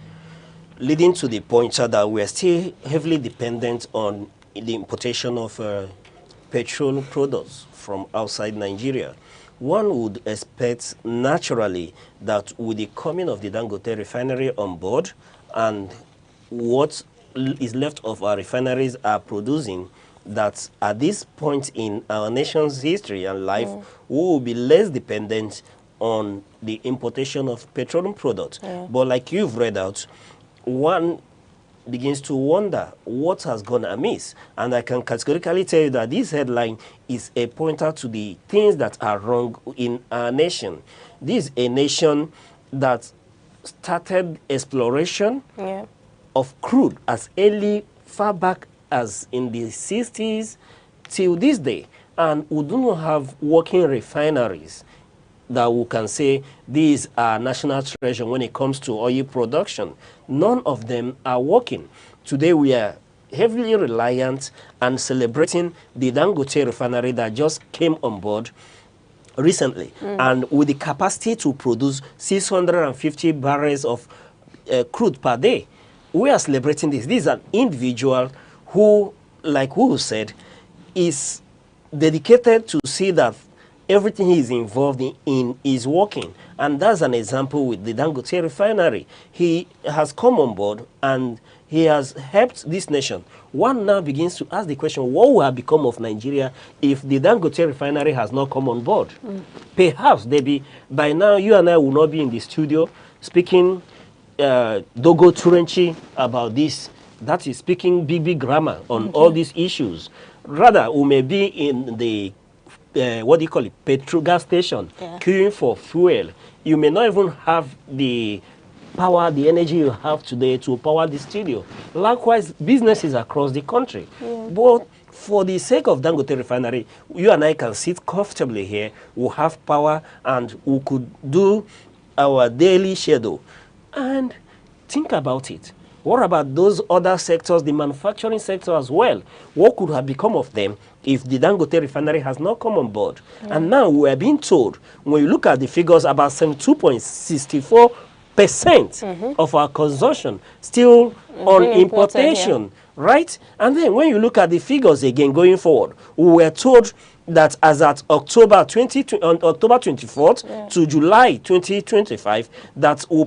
leading to the point that we're still heavily dependent on the importation of petroleum products from outside Nigeria. One would expect naturally that with the coming of the Dangote refinery on board and what is left of our refineries are producing, that at this point in our nation's history and life, we will be less dependent on the importation of petroleum products. But like you've read out, one begins to wonder what has gone amiss. And I can categorically tell you that this headline is a pointer to the things that are wrong in our nation. This is a nation that started exploration of crude as early far back as in the 60s till this day. And we do not have working refineries that we can say these are national treasure when it comes to oil production. None of them are working. Today we are heavily reliant and celebrating the Dangote refinery that just came on board recently, and with the capacity to produce 650 barrels of crude per day. We are celebrating this. This is an individual who, like who said, is dedicated to see that everything he is involved in is working. And that's an example with the Dangote refinery. He has come on board and he has helped this nation. One now begins to ask the question, what will have become of Nigeria if the Dangote refinery has not come on board? Perhaps, Debbie, by now you and I will not be in the studio speaking Dogo Turenchi about this. That is speaking big grammar on all these issues. Rather, we may be in the what do you call it, petrol gas station, queuing for fuel. You may not even have the power, the energy you have today to power the studio. Likewise, businesses across the country. But for the sake of Dangote refinery, you and I can sit comfortably here. We'll have power and we could do our daily schedule. And think about it. What about those other sectors, the manufacturing sector as well? What could have become of them if the Dangote refinery has not come on board? And now we are being told, when you look at the figures, about 72.64% of our consumption still on importation, right? And then when you look at the figures again going forward, we were told that as at October 24th to July 2025, that we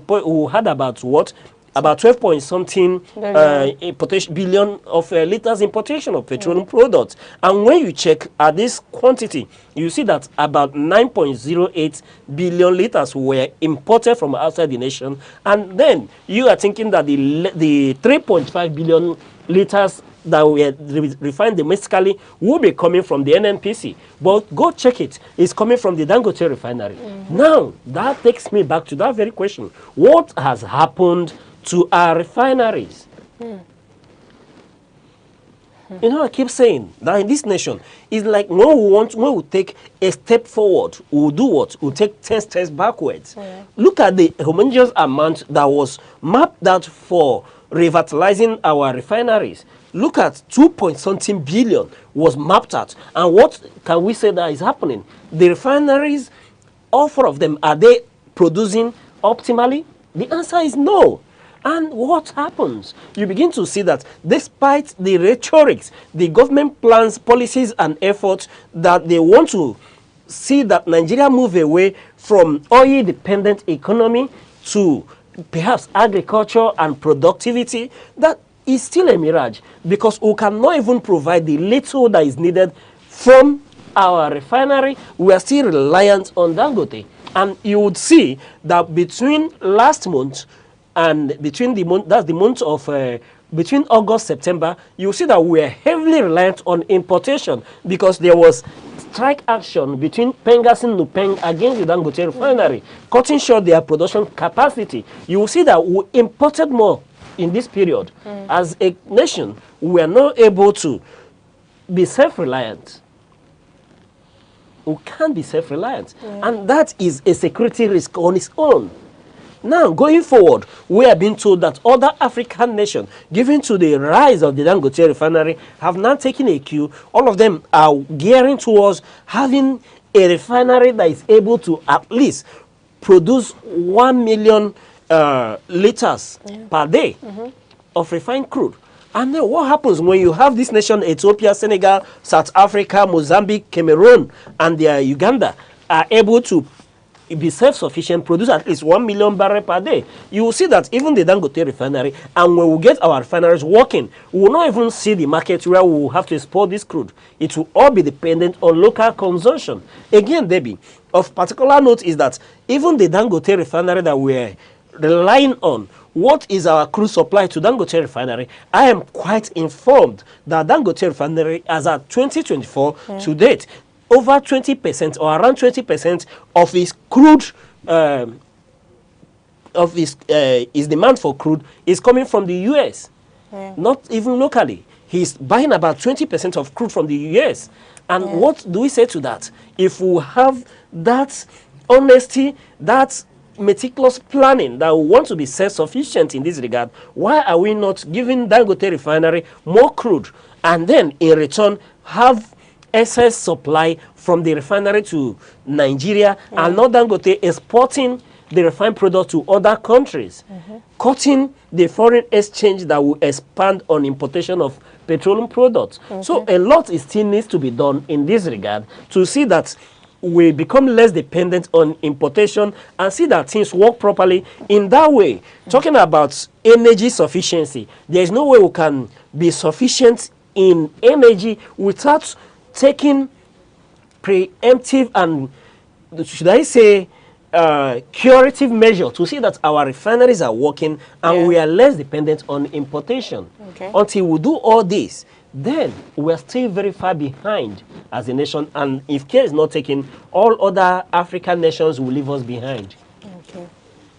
had about what? About 12 point something billion of liters importation of petroleum products. And when you check at this quantity, you see that about 9.08 billion liters were imported from outside the nation. And then you are thinking that the 3.5 billion liters that were refined domestically will be coming from the NNPC. But go check it. It's coming from the Dangote refinery. Now, that takes me back to that very question. What has happened to our refineries? You know, I keep saying that in this nation, it's like when we take a step forward, we'll do what? We'll take 10 steps backwards. Look at the humongous amount that was mapped out for revitalizing our refineries. Look at 2.something billion was mapped out. And what can we say that is happening? The refineries, all four of them, are they producing optimally? The answer is no. And what happens? You begin to see that despite the rhetorics, the government plans, policies, and efforts that they want to see that Nigeria move away from oil-dependent economy to perhaps agriculture and productivity, that is still a mirage, because we cannot even provide the little that is needed from our refinery. We are still reliant on Dangote. And you would see that between last month and between the month, that's the month of between August, September, you see that we are heavily reliant on importation, because there was strike action between Pengasin Nupeng against the Dangote refinery, cutting short their production capacity. You will see that we imported more in this period. As a nation, we are not able to be self-reliant. We can't be self-reliant. And that is a security risk on its own. Now, going forward, we are being told that other African nations, given to the rise of the Dangote refinery, have now taken a cue. All of them are gearing towards having a refinery that is able to at least produce 1 million liters per day of refined crude. And then what happens when you have this nation, Ethiopia, Senegal, South Africa, Mozambique, Cameroon, and Uganda, are able to be self-sufficient, produce at least 1 million barrels per day? You will see that even the Dangote refinery, and when we get our refineries working, we will not even see the market where we will have to export this crude. It will all be dependent on local consumption. Again, Debbie, of particular note is that even the Dangote refinery that we are relying on, what is our crude supply to Dangote refinery? I am quite informed that Dangote refinery, as at 2024 to date, over 20% or around 20% of its crude, his demand for crude is coming from the US, not even locally. He's buying about 20% of crude from the US. And what do we say to that? If we have that honesty, that meticulous planning that we want to be self-sufficient in this regard, why are we not giving Dangote refinery more crude and then in return have excess supply from the refinery to Nigeria and not Dangote exporting the refined product to other countries, cutting the foreign exchange that will expand on importation of petroleum products. So a lot still needs to be done in this regard to see that we become less dependent on importation and see that things work properly in that way. Talking about energy sufficiency, there is no way we can be sufficient in energy without taking preemptive and, should I say, curative measure to see that our refineries are working and we are less dependent on importation. Until we do all this, then we are still very far behind as a nation, and if care is not taken, all other African nations will leave us behind. Okay.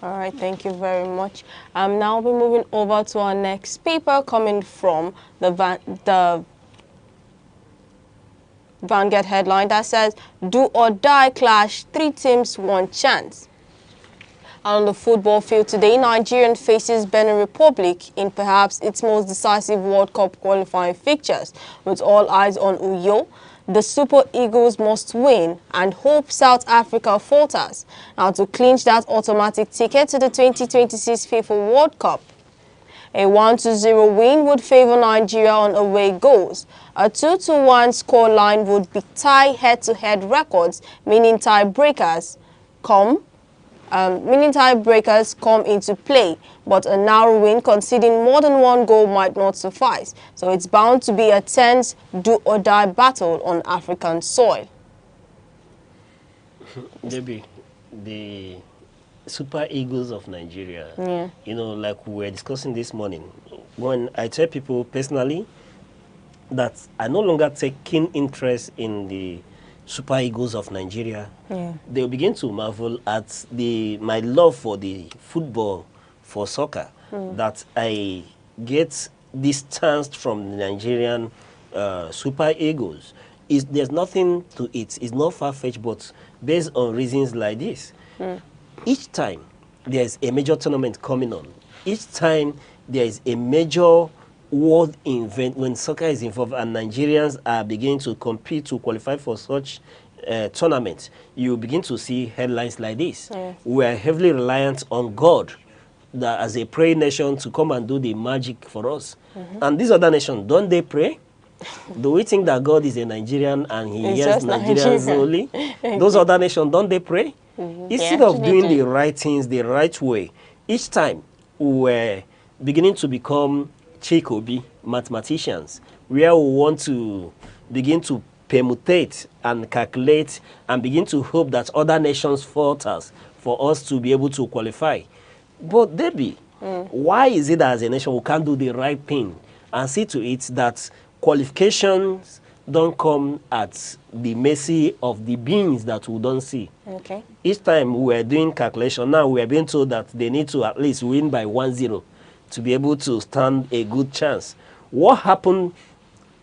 All right, thank you very much. Now we'll be moving over to our next paper coming from the Vanguard headline that says, "Do or die clash, 3 teams, 1 chance." On the football field today, Nigeria faces Benin Republic in perhaps its most decisive World Cup qualifying fixtures. With all eyes on Uyo, the Super Eagles must win and hope South Africa falters now to clinch that automatic ticket to the 2026 FIFA World Cup. A 1-0 win would favor Nigeria on away goals. A 2-1 scoreline would be tie head-to-head records, meaning tiebreakers come into play, but a narrow win conceding more than 1 goal might not suffice. So it's bound to be a tense do-or-die battle on African soil. Debbie, the Super Eagles of Nigeria, you know, like we were discussing this morning, when I tell people personally that I no longer take keen interest in the Super Eagles of Nigeria, they'll begin to marvel at my love for the football, for soccer, that I get distanced from the Nigerian Super Eagles. There's nothing to it. It's not far-fetched, but based on reasons like this. Each time there's a major tournament coming on, each time there is a major world event when soccer is involved and Nigerians are beginning to compete to qualify for such tournaments, you begin to see headlines like this. We are heavily reliant on God as a praying nation to come and do the magic for us. And these other nations, don't they pray? Do we think that God is a Nigerian and he hears Nigerians only? Those other nations, don't they pray? Instead of doing the right things the right way, each time we're beginning to become Chikobi, mathematicians, where we want to begin to permutate and calculate and begin to hope that other nations falters for us to be able to qualify. But Debbie, why is it that as a nation we can't do the right thing and see to it that qualifications don't come at the mercy of the beings that we don't see? Each time we are doing calculation, now we are being told that they need to at least win by 1-0 to be able to stand a good chance. What happened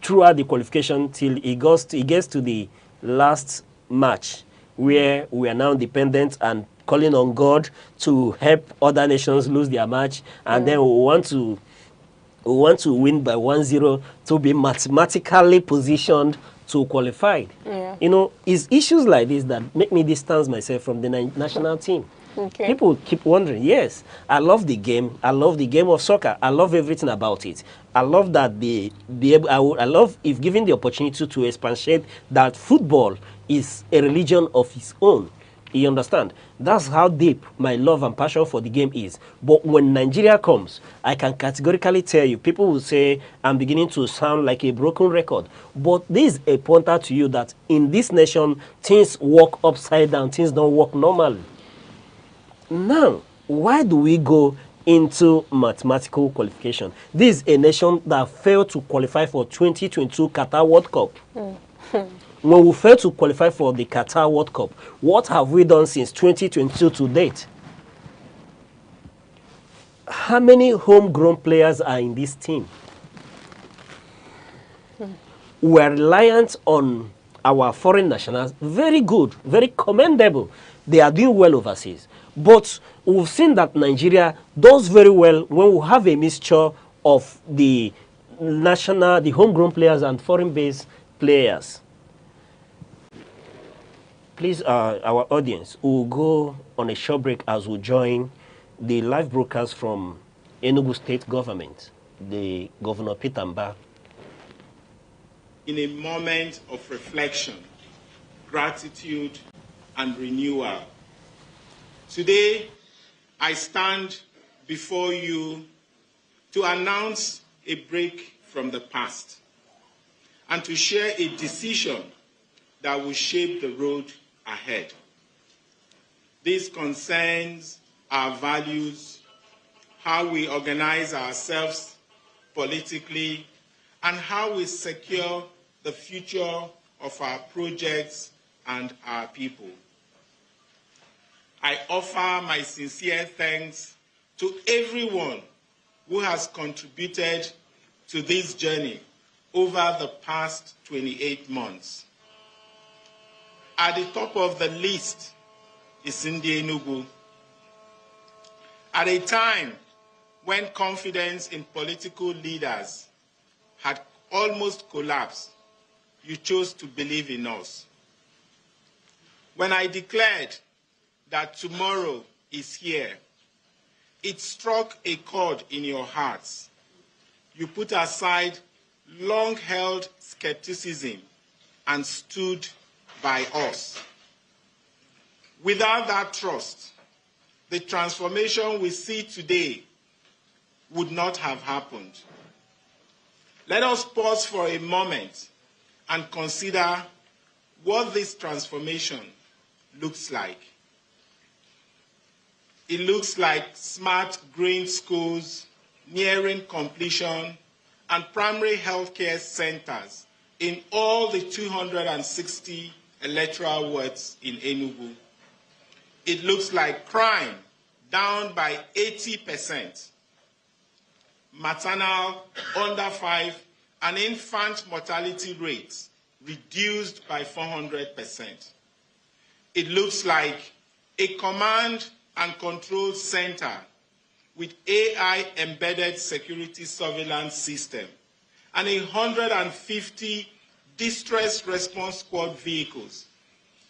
throughout the qualification till it gets to the last match, where we are now dependent and calling on God to help other nations lose their match, and then we want to win by 1-0 to be mathematically positioned to qualify. You know, it's issues like this that make me distance myself from the national team. People keep wondering, yes, I love the game. I love the game of soccer. I love everything about it. I love that I love if given the opportunity to expatiate that football is a religion of its own. You understand? That's how deep my love and passion for the game is. But when Nigeria comes, I can categorically tell you, people will say I'm beginning to sound like a broken record. But this is a pointer to you that in this nation, things work upside down. Things don't work normally. Now, why do we go into mathematical qualification? This is a nation that failed to qualify for 2022 Qatar World Cup. When we failed to qualify for the Qatar World Cup, what have we done since 2022 to date? How many homegrown players are in this team? We are reliant on our foreign nationals. Very good, very commendable. they are doing well overseas. But we've seen that Nigeria does very well when we have a mixture of the national, the homegrown players and foreign-based players. Please, our audience, will go on a short break as we join the live broadcast from Enugu State Government, the Governor Peter Mba. In a moment of reflection, gratitude, and renewal, today I stand before you to announce a break from the past and to share a decision that will shape the road ahead. This concerns our values, how we organize ourselves politically, and how we secure the future of our projects and our people. I offer my sincere thanks to everyone who has contributed to this journey over the past 28 months. At the top of the list is Ndi Enugu. At a time when confidence in political leaders had almost collapsed, you chose to believe in us. When I declared that tomorrow is here, it struck a chord in your hearts. You put aside long-held skepticism and stood by us. Without that trust, the transformation we see today would not have happened. Let us pause for a moment and consider what this transformation looks like. It looks like smart green schools nearing completion and primary healthcare centers in all the 260 electoral wards in Enugu. It looks like crime down by 80%, maternal under 5 and infant mortality rates reduced by 400%. It looks like a command and control center with AI-embedded security surveillance system and 150 distress response squad vehicles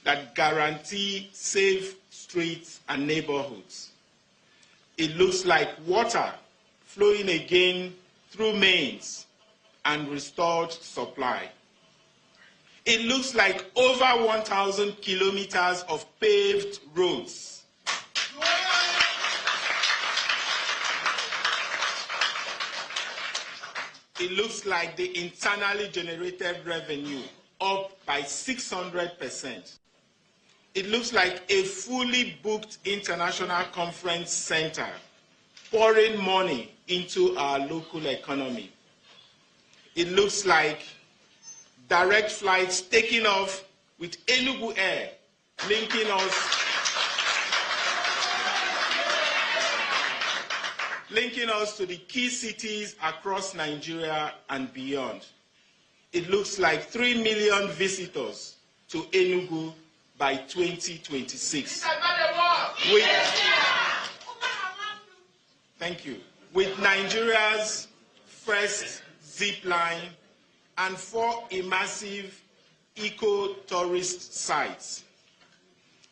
that guarantee safe streets and neighborhoods. It looks like water flowing again through mains and restored supply. It looks like over 1,000 kilometers of paved roads. It looks like the internally generated revenue up by 600%. It looks like a fully booked international conference center pouring money into our local economy. It looks like direct flights taking off with Enugu Air, linking us to the key cities across Nigeria and beyond. It looks like 3 million visitors to Enugu by 2026. Thank you. With Nigeria's first zip line and 4 immersive eco-tourist sites.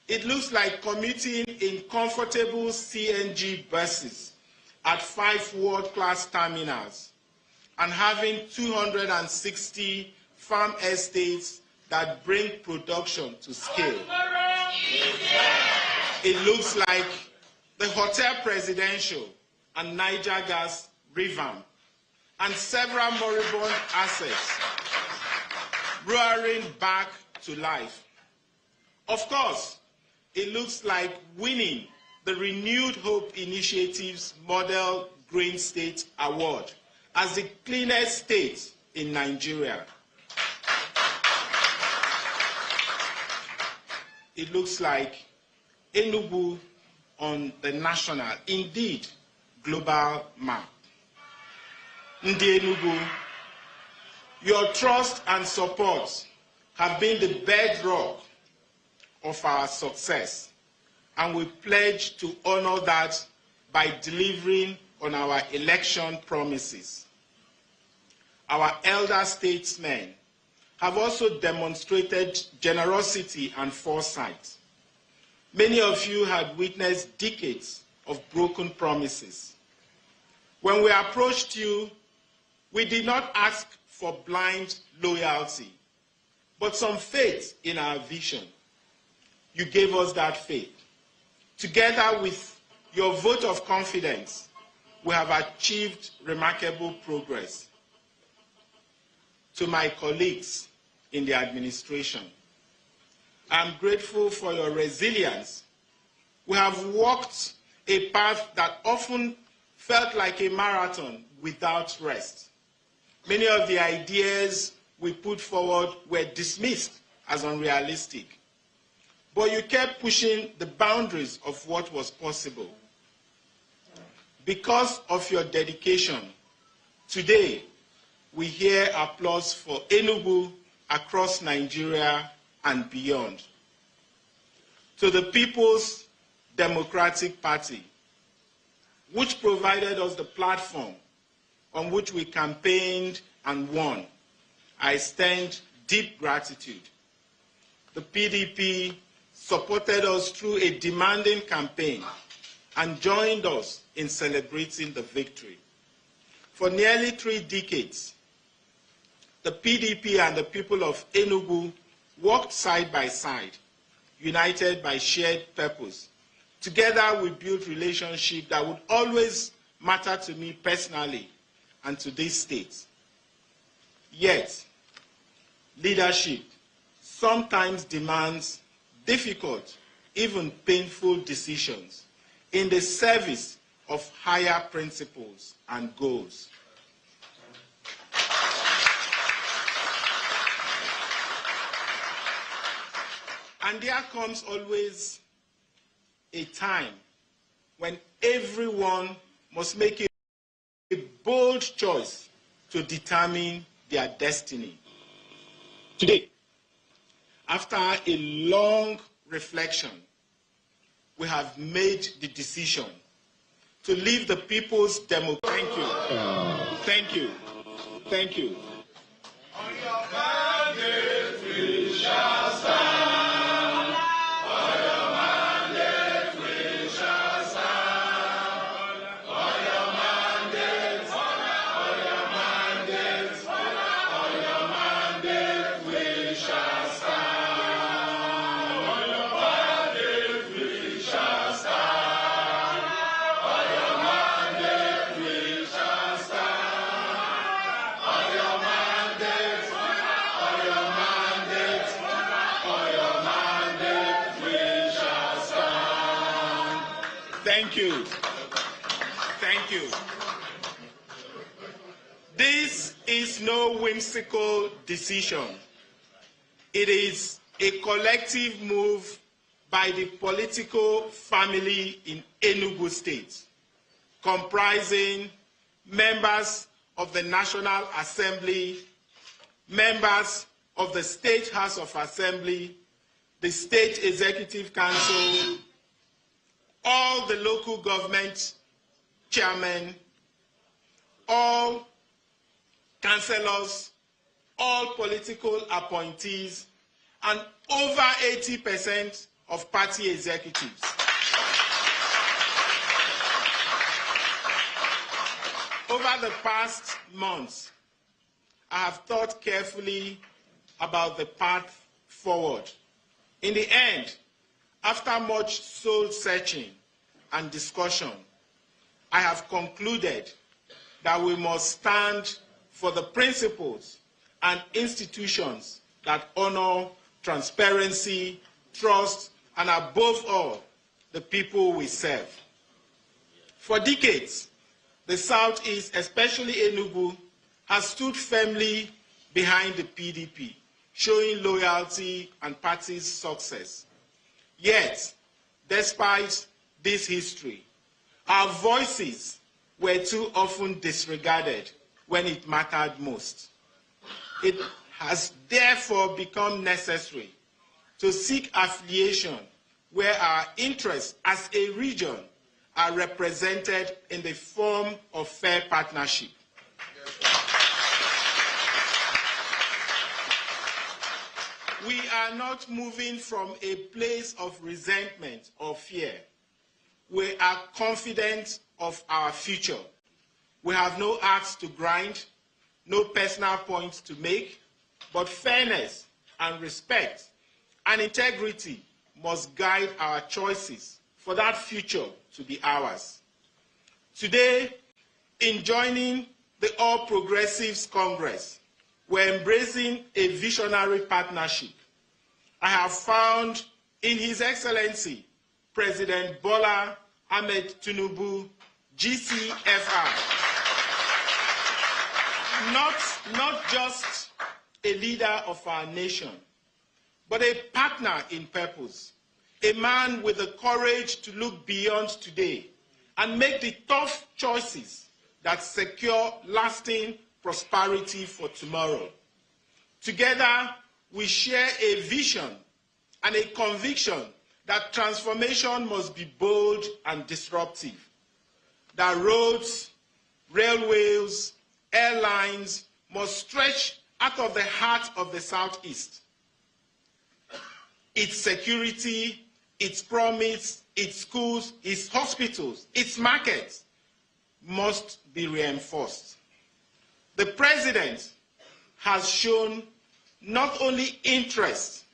It looks like commuting in comfortable CNG buses at 5 world-class terminals and having 260 farm estates that bring production to scale. It looks like the Hotel Presidential and Niger Gas revamp and several moribund assets roaring back to life. Of course, it looks like winning the Renewed Hope Initiative's Model Green State Award as the cleanest state in Nigeria. It looks like Enugu on the national, indeed global map. Ndi Enugu, your trust and support have been the bedrock of our success. and we pledge to honor that by delivering on our election promises. Our elder statesmen have also demonstrated generosity and foresight. Many of you had witnessed decades of broken promises. When we approached you, we did not ask for blind loyalty, but some faith in our vision. You gave us that faith. Together with your vote of confidence, we have achieved remarkable progress. To my colleagues in the administration, I'm grateful for your resilience. We have walked a path that often felt like a marathon without rest. Many of the ideas we put forward were dismissed as unrealistic, but you kept pushing the boundaries of what was possible. Because of your dedication, today we hear applause for Enugu across Nigeria and beyond. To the People's Democratic Party, which provided us the platform on which we campaigned and won, I extend deep gratitude. The PDP supported us through a demanding campaign and joined us in celebrating the victory. For nearly 3 decades, the PDP and the people of Enugu worked side by side, united by shared purpose. Together, we built relationships that would always matter to me personally and to this state. Yet, leadership sometimes demands difficult, even painful decisions in the service of higher principles and goals. And there comes always a time when everyone must make a bold choice to determine their destiny. Today, after a long reflection, we have made the decision to leave the people's democracy. Thank you. Thank you. Thank you. On your mandate we shall stand. Thank you. Thank you. This is no whimsical decision. It is a collective move by the political family in Enugu State, comprising members of the National Assembly, members of the State House of Assembly, the State Executive Council, all the local government chairmen, all councillors, all political appointees, and over 80% of party executives. Over the past months, I have thought carefully about the path forward. In the end, after much soul-searching and discussion, I have concluded that we must stand for the principles and institutions that honor transparency, trust, and above all, the people we serve. For decades, the Southeast, especially Enugu, has stood firmly behind the PDP, showing loyalty and party's success. Yet, despite this history, our voices were too often disregarded when it mattered most. It has therefore become necessary to seek affiliation where our interests as a region are represented in the form of fair partnership. We are not moving from a place of resentment or fear. We are confident of our future. We have no axe to grind, no personal points to make, but fairness and respect and integrity must guide our choices for that future to be ours. Today, in joining the All Progressives Congress, we're embracing a visionary partnership. I have found in His Excellency, President Bola Ahmed Tinubu, GCFR, not just a leader of our nation, but a partner in purpose, a man with the courage to look beyond today and make the tough choices that secure lasting prosperity for tomorrow. Together, we share a vision and a conviction that transformation must be bold and disruptive, that roads, railways, airlines must stretch out of the heart of the Southeast. Its security, its promise, its schools, its hospitals, its markets must be reinforced. The President has shown not only interest,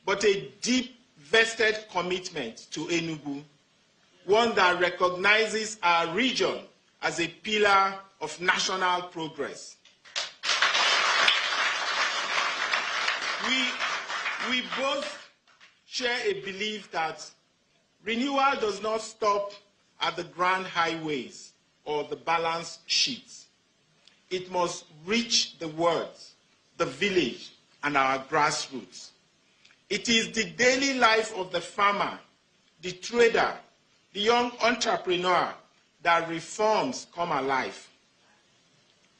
but a deep vested commitment to Enugu, one that recognizes our region as a pillar of national progress. We both share a belief that renewal does not stop at the grand highways or the balance sheets. It must reach the words, the village, and our grassroots. It is the daily life of the farmer, the trader, the young entrepreneur that reforms come alive.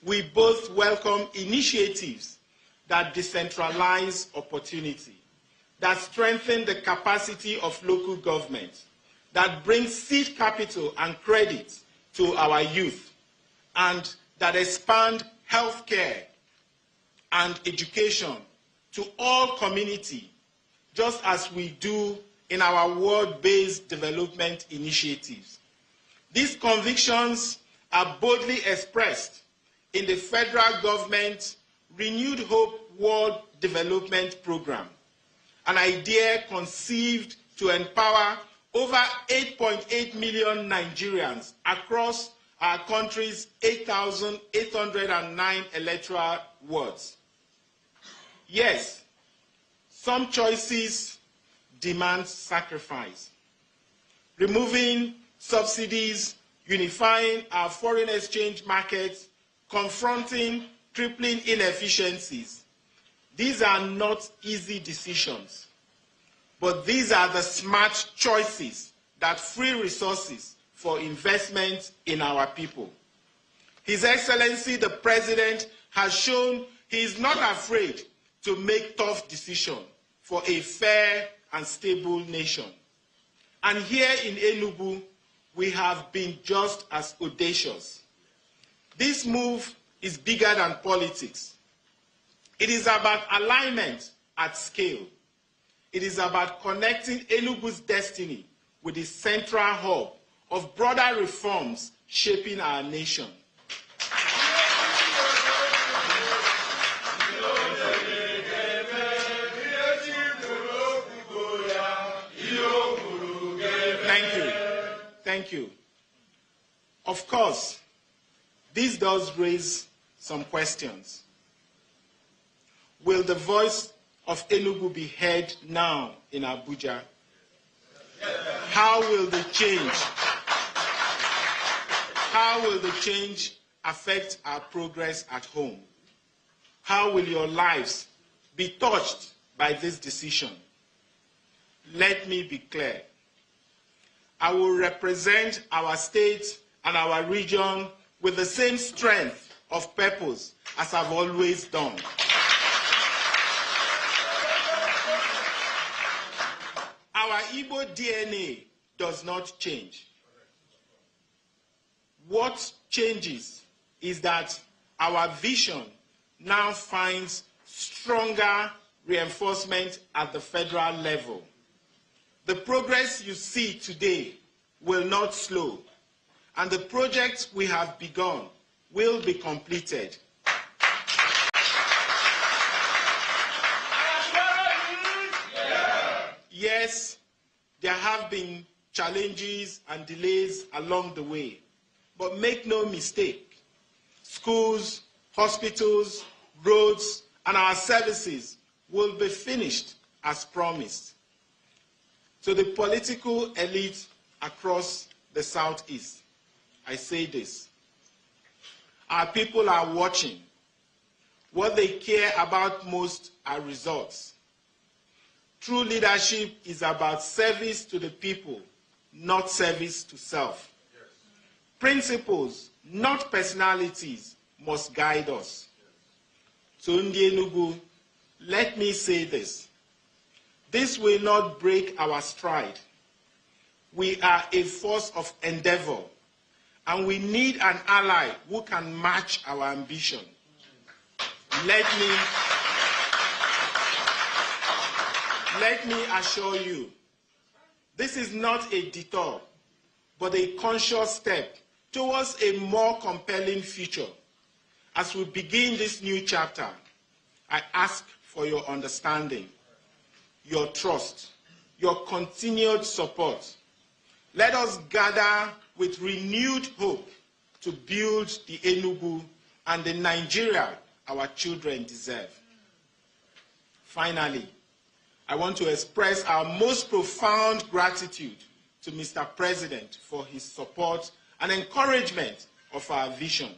We both welcome initiatives that decentralize opportunity, that strengthen the capacity of local government, that bring seed capital and credit to our youth, and that expand healthcare and education to all community, just as we do in our world-based development initiatives. These convictions are boldly expressed in the federal government's Renewed Hope World Development Program, an idea conceived to empower over 8.8 million Nigerians across our country's 8,809 electoral wards. Yes, some choices demand sacrifice. Removing subsidies, unifying our foreign exchange markets, confronting crippling inefficiencies. These are not easy decisions, but these are the smart choices that free resources for investment in our people. His Excellency the President has shown he is not afraid to make tough decisions for a fair and stable nation. And here in Enugu, we have been just as audacious. This move is bigger than politics. It is about alignment at scale. It is about connecting Enugu's destiny with the central hub of broader reforms shaping our nation. Thank you. Of course, this does raise some questions. Will the voice of Enugu be heard now in Abuja? How will the change affect our progress at home? How will your lives be touched by this decision? Let me be clear. I will represent our state and our region with the same strength of purpose as I've always done. Our Igbo DNA does not change. What changes is that our vision now finds stronger reinforcement at the federal level. The progress you see today will not slow, and the projects we have begun will be completed. Yes, there have been challenges and delays along the way, but make no mistake, schools, hospitals, roads, and our services will be finished as promised. To the political elite across the Southeast, I say this. Our people are watching. What they care about most are results. True leadership is about service to the people, not service to self. Yes. Principles, not personalities, must guide us. So Ndi Enugu, let me say this. This will not break our stride. We are a force of endeavor, and we need an ally who can match our ambition. Let me assure you, this is not a detour, but a conscious step towards a more compelling future. As we begin this new chapter, I ask for your understanding, your trust, your continued support. Let us gather with renewed hope to build the Enugu and the Nigeria our children deserve. Finally, I want to express our most profound gratitude to Mr. President for his support and encouragement of our vision.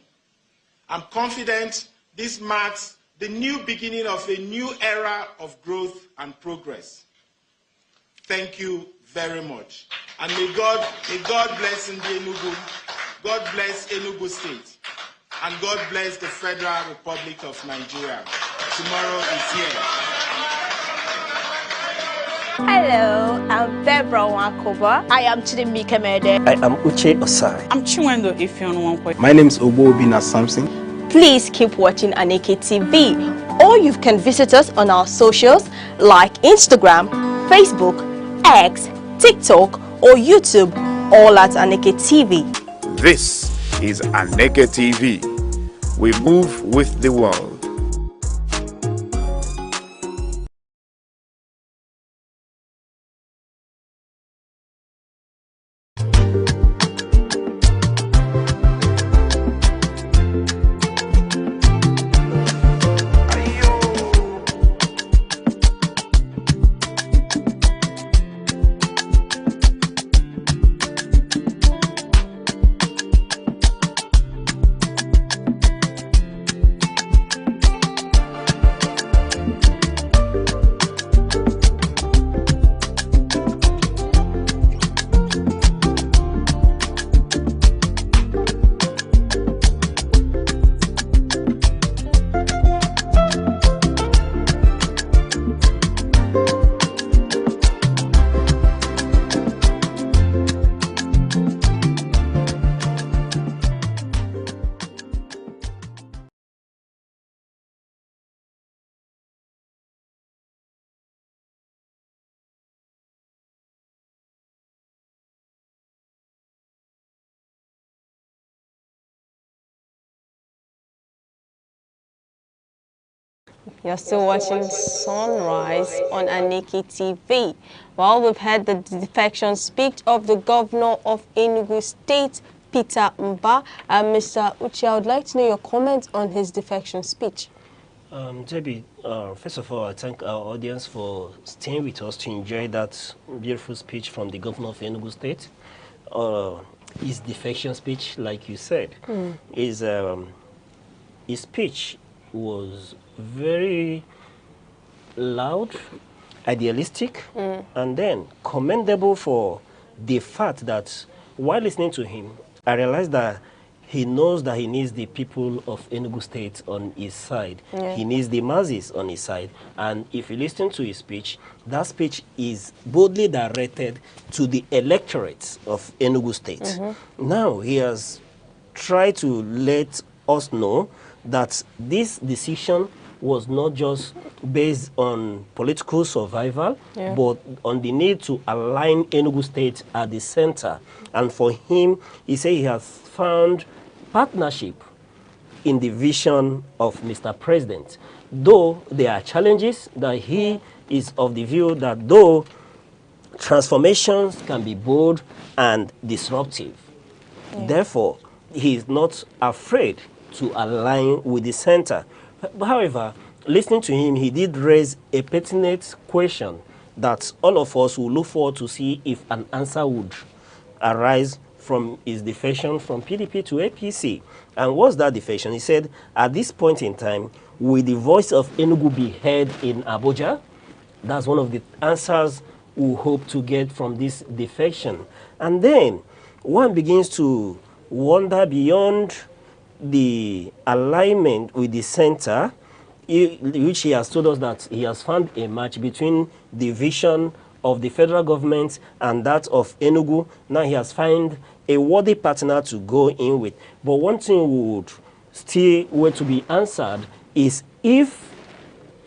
I'm confident this marks the new beginning of a new era of growth and progress. Thank you very much. And may God bless Ndi Enugu, God bless Enugu State, and God bless the Federal Republic of Nigeria. Tomorrow is here. Hello, I'm Debra Wakoba. I am Chidimike Mede. I am Uche Osai. I'm Chiwendo Ifeonwankwe. My name is Obina Samson. Please keep watching Aneke TV, or you can visit us on our socials like Instagram, Facebook, X, TikTok, or YouTube, all at Aneke TV. This is Aneke TV. We move with the world. You're still watching Sunrise on Aneke TV. Well, we've heard the defection speech of the governor of Enugu State, Peter Mba. Mr. Uche, I would like to know your comments on his defection speech. JB, first of all, I thank our audience for staying with us to enjoy that beautiful speech from the governor of Enugu State. His defection speech, like you said, his speech was very loud, idealistic, and then commendable for the fact that while listening to him, I realized that he knows that he needs the people of Enugu State on his side. Yeah. He needs the masses on his side. And if you listen to his speech, that speech is boldly directed to the electorate of Enugu State. Now, he has tried to let us know that this decision was not just based on political survival, but on the need to align Enugu State at the center. And for him, he said he has found partnership in the vision of Mr. President. Though there are challenges, that he is of the view that though transformations can be bold and disruptive, therefore, he is not afraid to align with the center. However, listening to him, he did raise a pertinent question that all of us will look forward to see if an answer would arise from his defection from PDP to APC. And what's that defection? He said, at this point in time, will the voice of Enugu be heard in Abuja? That's one of the answers we hope to get from this defection. And then one begins to wonder beyond the alignment with the center, which he has told us that he has found a match between the vision of the federal government and that of Enugu. Now he has found a worthy partner to go in with. But one thing would still wait to be answered is if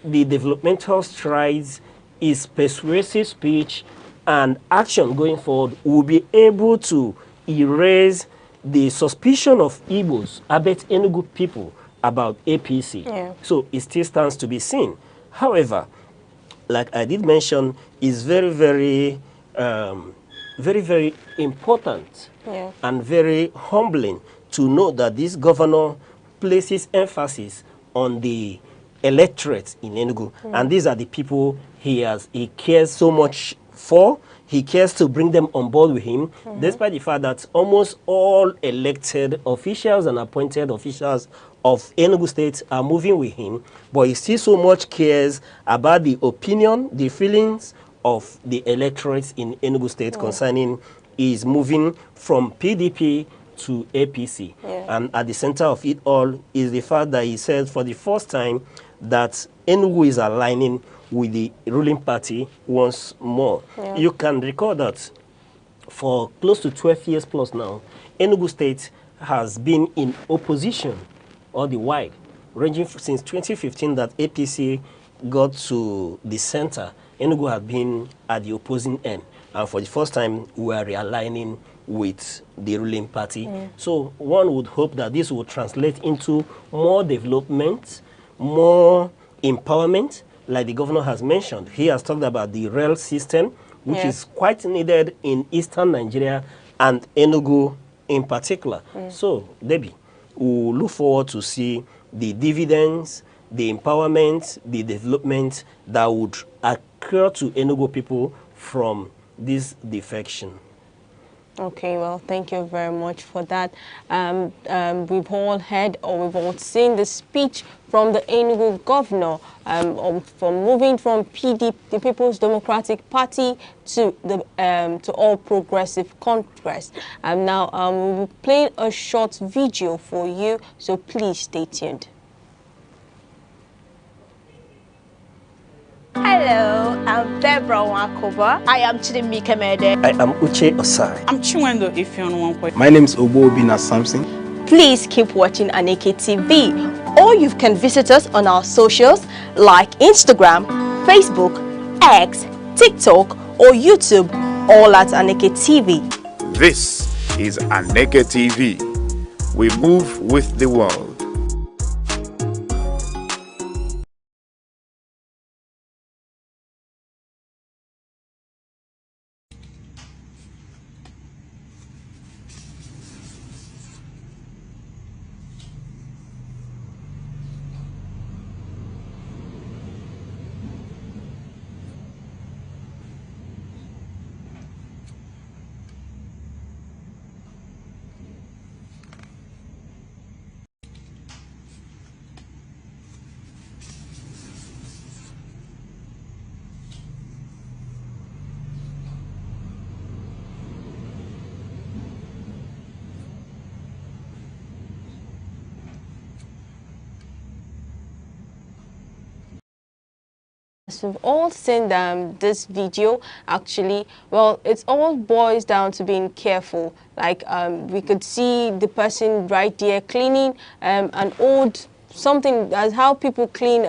the developmental strides, is persuasive speech and action going forward will be able to erase the suspicion of Igbos, about Enugu people, about APC. So it still stands to be seen. However, like I did mention, is very, very important and very humbling to know that this governor places emphasis on the electorate in Enugu. And these are the people he cares so much for. He cares to bring them on board with him, despite the fact that almost all elected officials and appointed officials of Enugu State are moving with him, but he still so much cares about the opinion, the feelings of the electorates in Enugu State concerning his moving from PDP to APC. And at the center of it all is the fact that he said for the first time that Enugu is aligning with the ruling party once more. You can recall that for close to 12 years plus now, Enugu State has been in opposition all the while, ranging since 2015 that APC got to the center. Enugu had been at the opposing end. And for the first time, we are realigning with the ruling party. So one would hope that this will translate into more development, more empowerment, like the governor has mentioned. He has talked about the rail system, which is quite needed in eastern Nigeria and Enugu in particular. So, Debbie, we look forward to see the dividends, the empowerment, the development that would occur to Enugu people from this defection. Okay, well, thank you very much for that. We've all heard or we've all seen the speech from the Enugu governor from moving from PDP, the People's Democratic Party, to the to All Progressive Congress. Now we'll be playing a short video for you, so please stay tuned. Hello, I'm Deborah Wakoba. I am Chidimike Mede. I am Uche Osai. I'm Chiwendo Ifeonwankwe. My name is Obina Samson. Please keep watching Aneke TV, or you can visit us on our socials like Instagram, Facebook, X, TikTok, or YouTube, all at Aneke TV. This is Aneke TV. We move with the world. We've all seen this video actually. Well, it all boils down to being careful. Like we could see the person right there cleaning an old something. That's how people clean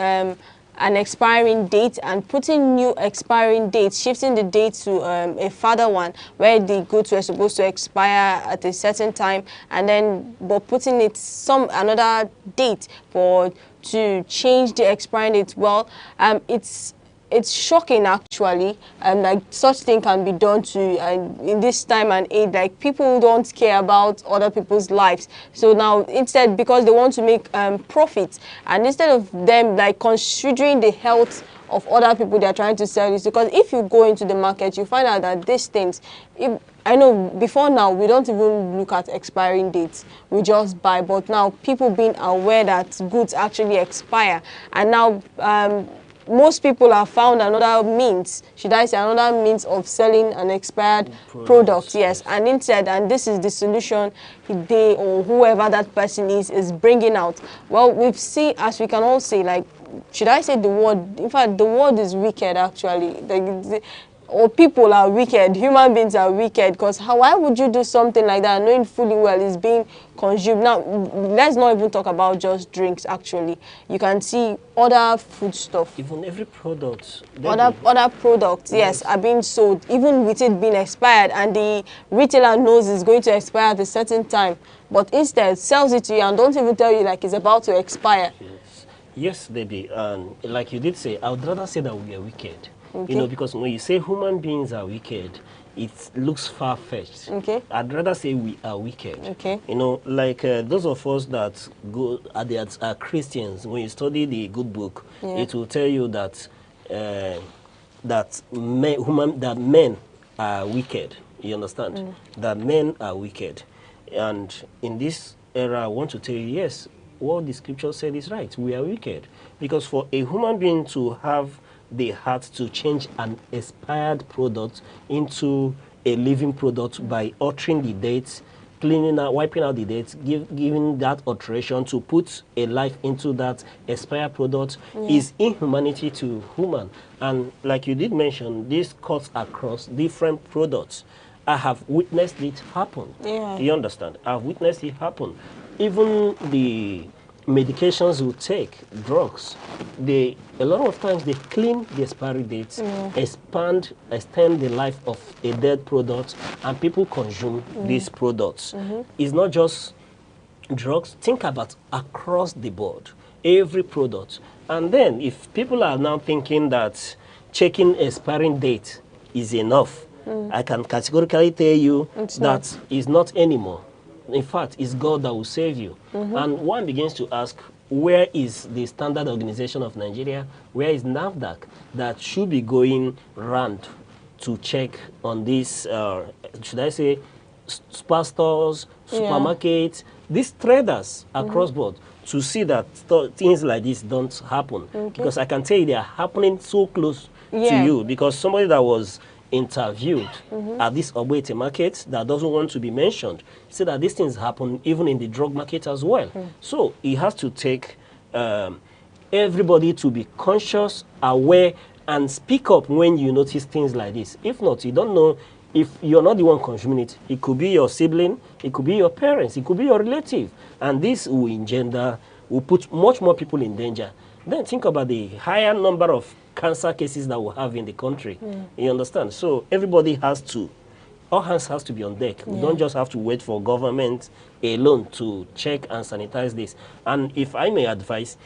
an expiring date and putting new expiring dates, shifting the date to a further one where the goods were supposed to expire at a certain time, and then but putting it another date for to change the expiring date. Well, it's shocking actually, like such thing can be done to in this time and age. Like people don't care about other people's lives, so now instead, because they want to make profit, and instead of them like considering the health of other people they're trying to sell this, because if you go into the market you find out that these things, I know before now we don't even look at expiring dates, we just buy, but now people being aware that goods actually expire, and now most people have found another means, should I say, another means of selling an expired product, yes, and instead, and this is the solution they or whoever that person is bringing out. Well, we've seen, as we can all say, like, should I say the word, in fact, the word is wicked actually, or people are wicked, human beings are wicked, because why would you do something like that knowing fully well it's being consumed? Now, let's not even talk about just drinks actually. You can see other food stuff. Even every product. Other products, yes, are being sold, even with it being expired, and the retailer knows it's going to expire at a certain time, but instead sells it to you and don't even tell you like it's about to expire. Yes, baby, and like you did say, I would rather say that we are wicked. Okay. You know, because when you say human beings are wicked, it looks far-fetched. Okay. I'd rather say we are wicked. Okay. You know, like those of us that go are Christians, when you study the good book, it will tell you that men are wicked. You understand? That men are wicked. And in this era, I want to tell you, yes, what the scripture said is right. We are wicked. Because for a human being to have the heart to change an expired product into a living product by altering the dates, cleaning out, wiping out the dates, giving that alteration to put a life into that expired product is inhumanity to human. And like you did mention, this cuts across different products. I have witnessed it happen. Yeah. You understand? I've witnessed it happen. Even the medications we take, drugs, a lot of times they clean the expiry dates, extend the life of a dead product, and people consume these products. It's not just drugs. Think about across the board, every product. And then if people are now thinking that checking expiring date is enough, I can categorically tell you that is not anymore. In fact, it's God that will save you. And one begins to ask, where is the Standard Organization of Nigeria? Where is NAFDAC that should be going round to check on this, should I say, superstores, supermarkets, these traders across board, to see that things like this don't happen? Because I can tell you they are happening so close to you, because somebody that was interviewed at this Ogbete market that doesn't want to be mentioned said that these things happen even in the drug market as well. So it has to take everybody to be conscious, aware, and speak up when you notice things like this. If not, you don't know. If you're not the one consuming it, it could be your sibling, it could be your parents, it could be your relative, and this will put much more people in danger. Then think about the higher number of cancer cases that we have in the country. You understand? So everybody all hands has to be on deck. We don't just have to wait for government alone to check and sanitize this. And if I may advise,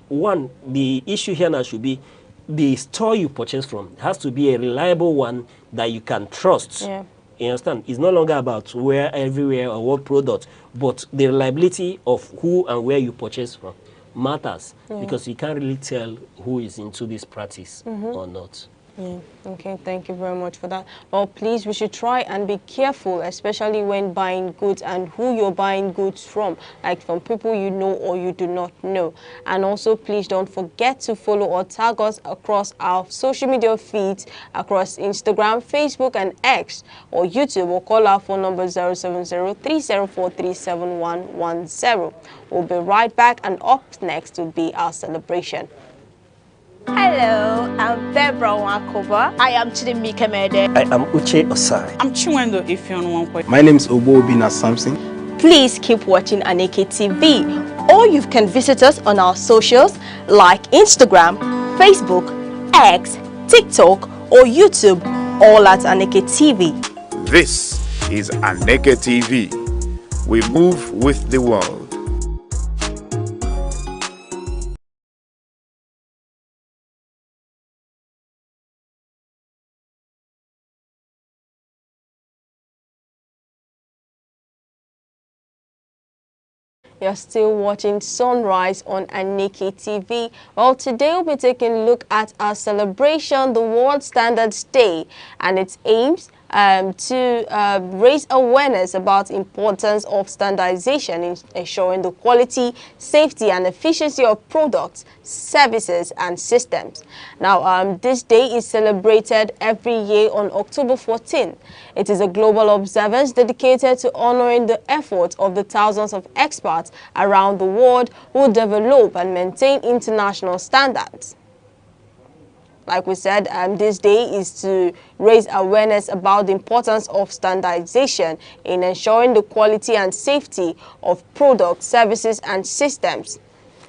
one, the issue here now should be the store you purchase from has to be a reliable one that you can trust. You understand? It's no longer about where, everywhere, or what product, but the reliability of who and where you purchase from matters, because you can't really tell who is into this practice or not. Okay, thank you very much for that. Well, please, we should try and be careful, especially when buying goods, and who you're buying goods from, like from people you know or you do not know. And also, please don't forget to follow or tag us across our social media feeds, across Instagram, Facebook, and X, or YouTube, or call our phone number 070-3043-7110. We'll be right back, and up next will be our celebration. Hello, I'm Debra Wakoba. I am Chidimike Mede. I am Uche Osai. I'm Chiwendo Ifeonwankwe. My name is Obobina Samson. Please keep watching Aneke TV, or you can visit us on our socials like Instagram, Facebook, X, TikTok, or YouTube, all at Aneke TV. This is Aneke TV. We move with the world. You're still watching Sunrise on Aneke TV. Well, today we'll be taking a look at our celebration, the World Standards Day, and its aims to raise awareness about the importance of standardization in ensuring the quality, safety, and efficiency of products, services, and systems. Now, this day is celebrated every year on October 14. It is a global observance dedicated to honoring the efforts of the thousands of experts around the world who develop and maintain international standards. Like we said, this day is to raise awareness about the importance of standardization in ensuring the quality and safety of products, services, and systems.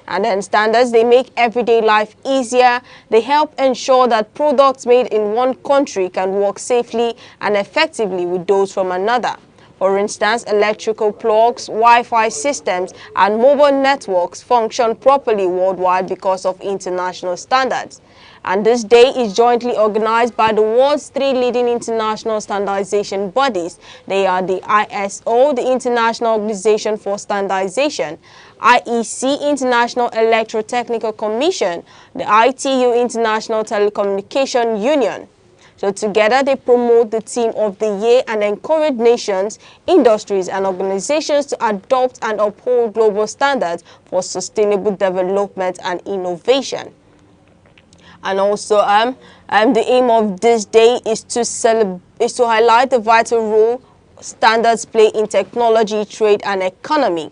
And then standards, they make everyday life easier. They help ensure that products made in one country can work safely and effectively with those from another. For instance, electrical plugs, Wi-Fi systems, and mobile networks function properly worldwide because of international standards. And this day is jointly organized by the world's 3 leading international standardization bodies. They are the ISO, the International Organization for Standardization, IEC, International Electrotechnical Commission, the ITU, International Telecommunication Union. So together they promote the theme of the year and encourage nations, industries, and organizations to adopt and uphold global standards for sustainable development and innovation. And also, the aim of this day is to highlight the vital role standards play in technology, trade, and economy.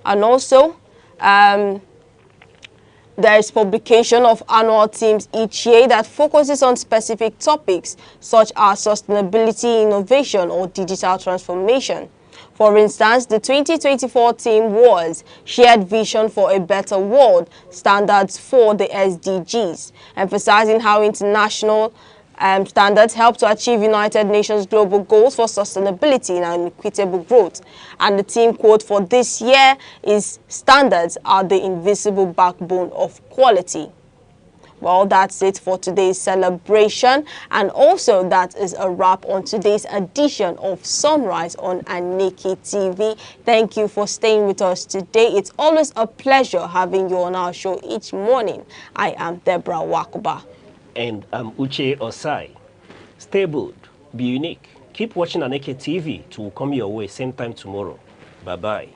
And also, there is publication of annual themes each year that focuses on specific topics such as sustainability, innovation, or digital transformation. For instance, the 2024 theme was Shared Vision for a Better World, Standards for the SDGs, emphasizing how international standards help to achieve United Nations global goals for sustainability and equitable growth. And the theme quote for this year is, "Standards are the invisible backbone of quality." Well, that's it for today's celebration, and also that is a wrap on today's edition of Sunrise on Aneke TV. Thank you for staying with us today. It's always a pleasure having you on our show each morning. I am Debra Wakoba. And I'm Uche Osai. Stay good, be unique. Keep watching Aneke TV. It will come your way same time tomorrow. Bye-bye.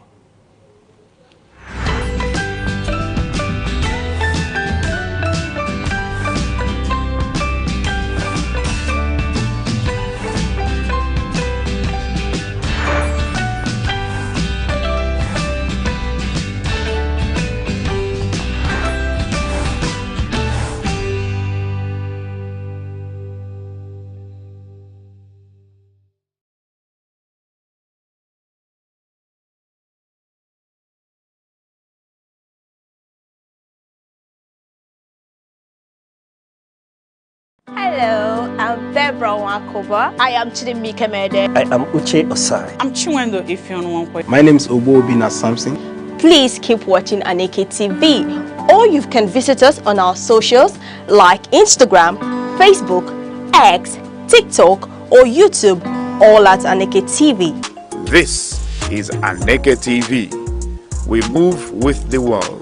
Hello, I'm Debra Wakoba. I am Chidimike Mede. I am Uche Osai. I'm Chiwendo Ifeonwankwe. My name is Obobina Samson. Please keep watching Aneke TV, or you can visit us on our socials like Instagram, Facebook, X, TikTok, or YouTube, all at Aneke TV. This is Aneke TV. We move with the world.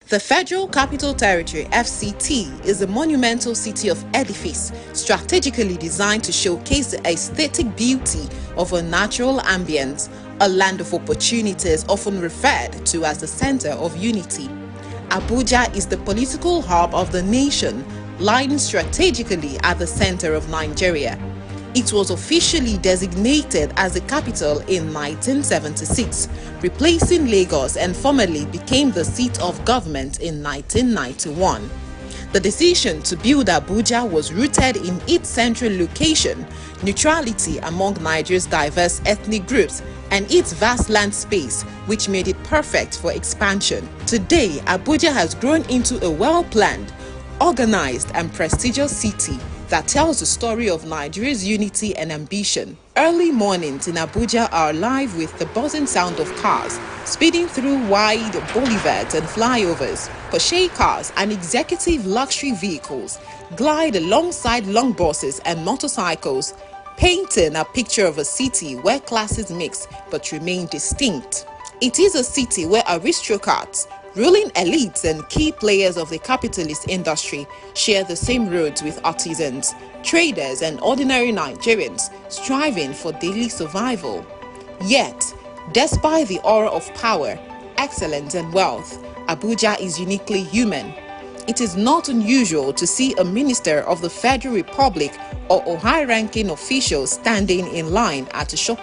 The Federal Capital Territory, FCT, is a monumental city of edifice strategically designed to showcase the aesthetic beauty of a natural ambience, a land of opportunities often referred to as the center of unity. Abuja is the political hub of the nation, lying strategically at the center of Nigeria. It was officially designated as the capital in 1976, replacing Lagos, and formally became the seat of government in 1991. The decision to build Abuja was rooted in its central location, neutrality among Nigeria's diverse ethnic groups, and its vast land space, which made it perfect for expansion. Today, Abuja has grown into a well-planned, organized and prestigious city, that tells the story of Nigeria's unity and ambition. Early mornings in Abuja are alive with the buzzing sound of cars, speeding through wide boulevards and flyovers. Porsche cars and executive luxury vehicles glide alongside long buses and motorcycles, painting a picture of a city where classes mix but remain distinct. It is a city where aristocrats, ruling elites and key players of the capitalist industry share the same roads with artisans, traders and ordinary Nigerians striving for daily survival. Yet, despite the aura of power, excellence and wealth, Abuja is uniquely human. It is not unusual to see a minister of the Federal Republic or a high-ranking official standing in line at a shopping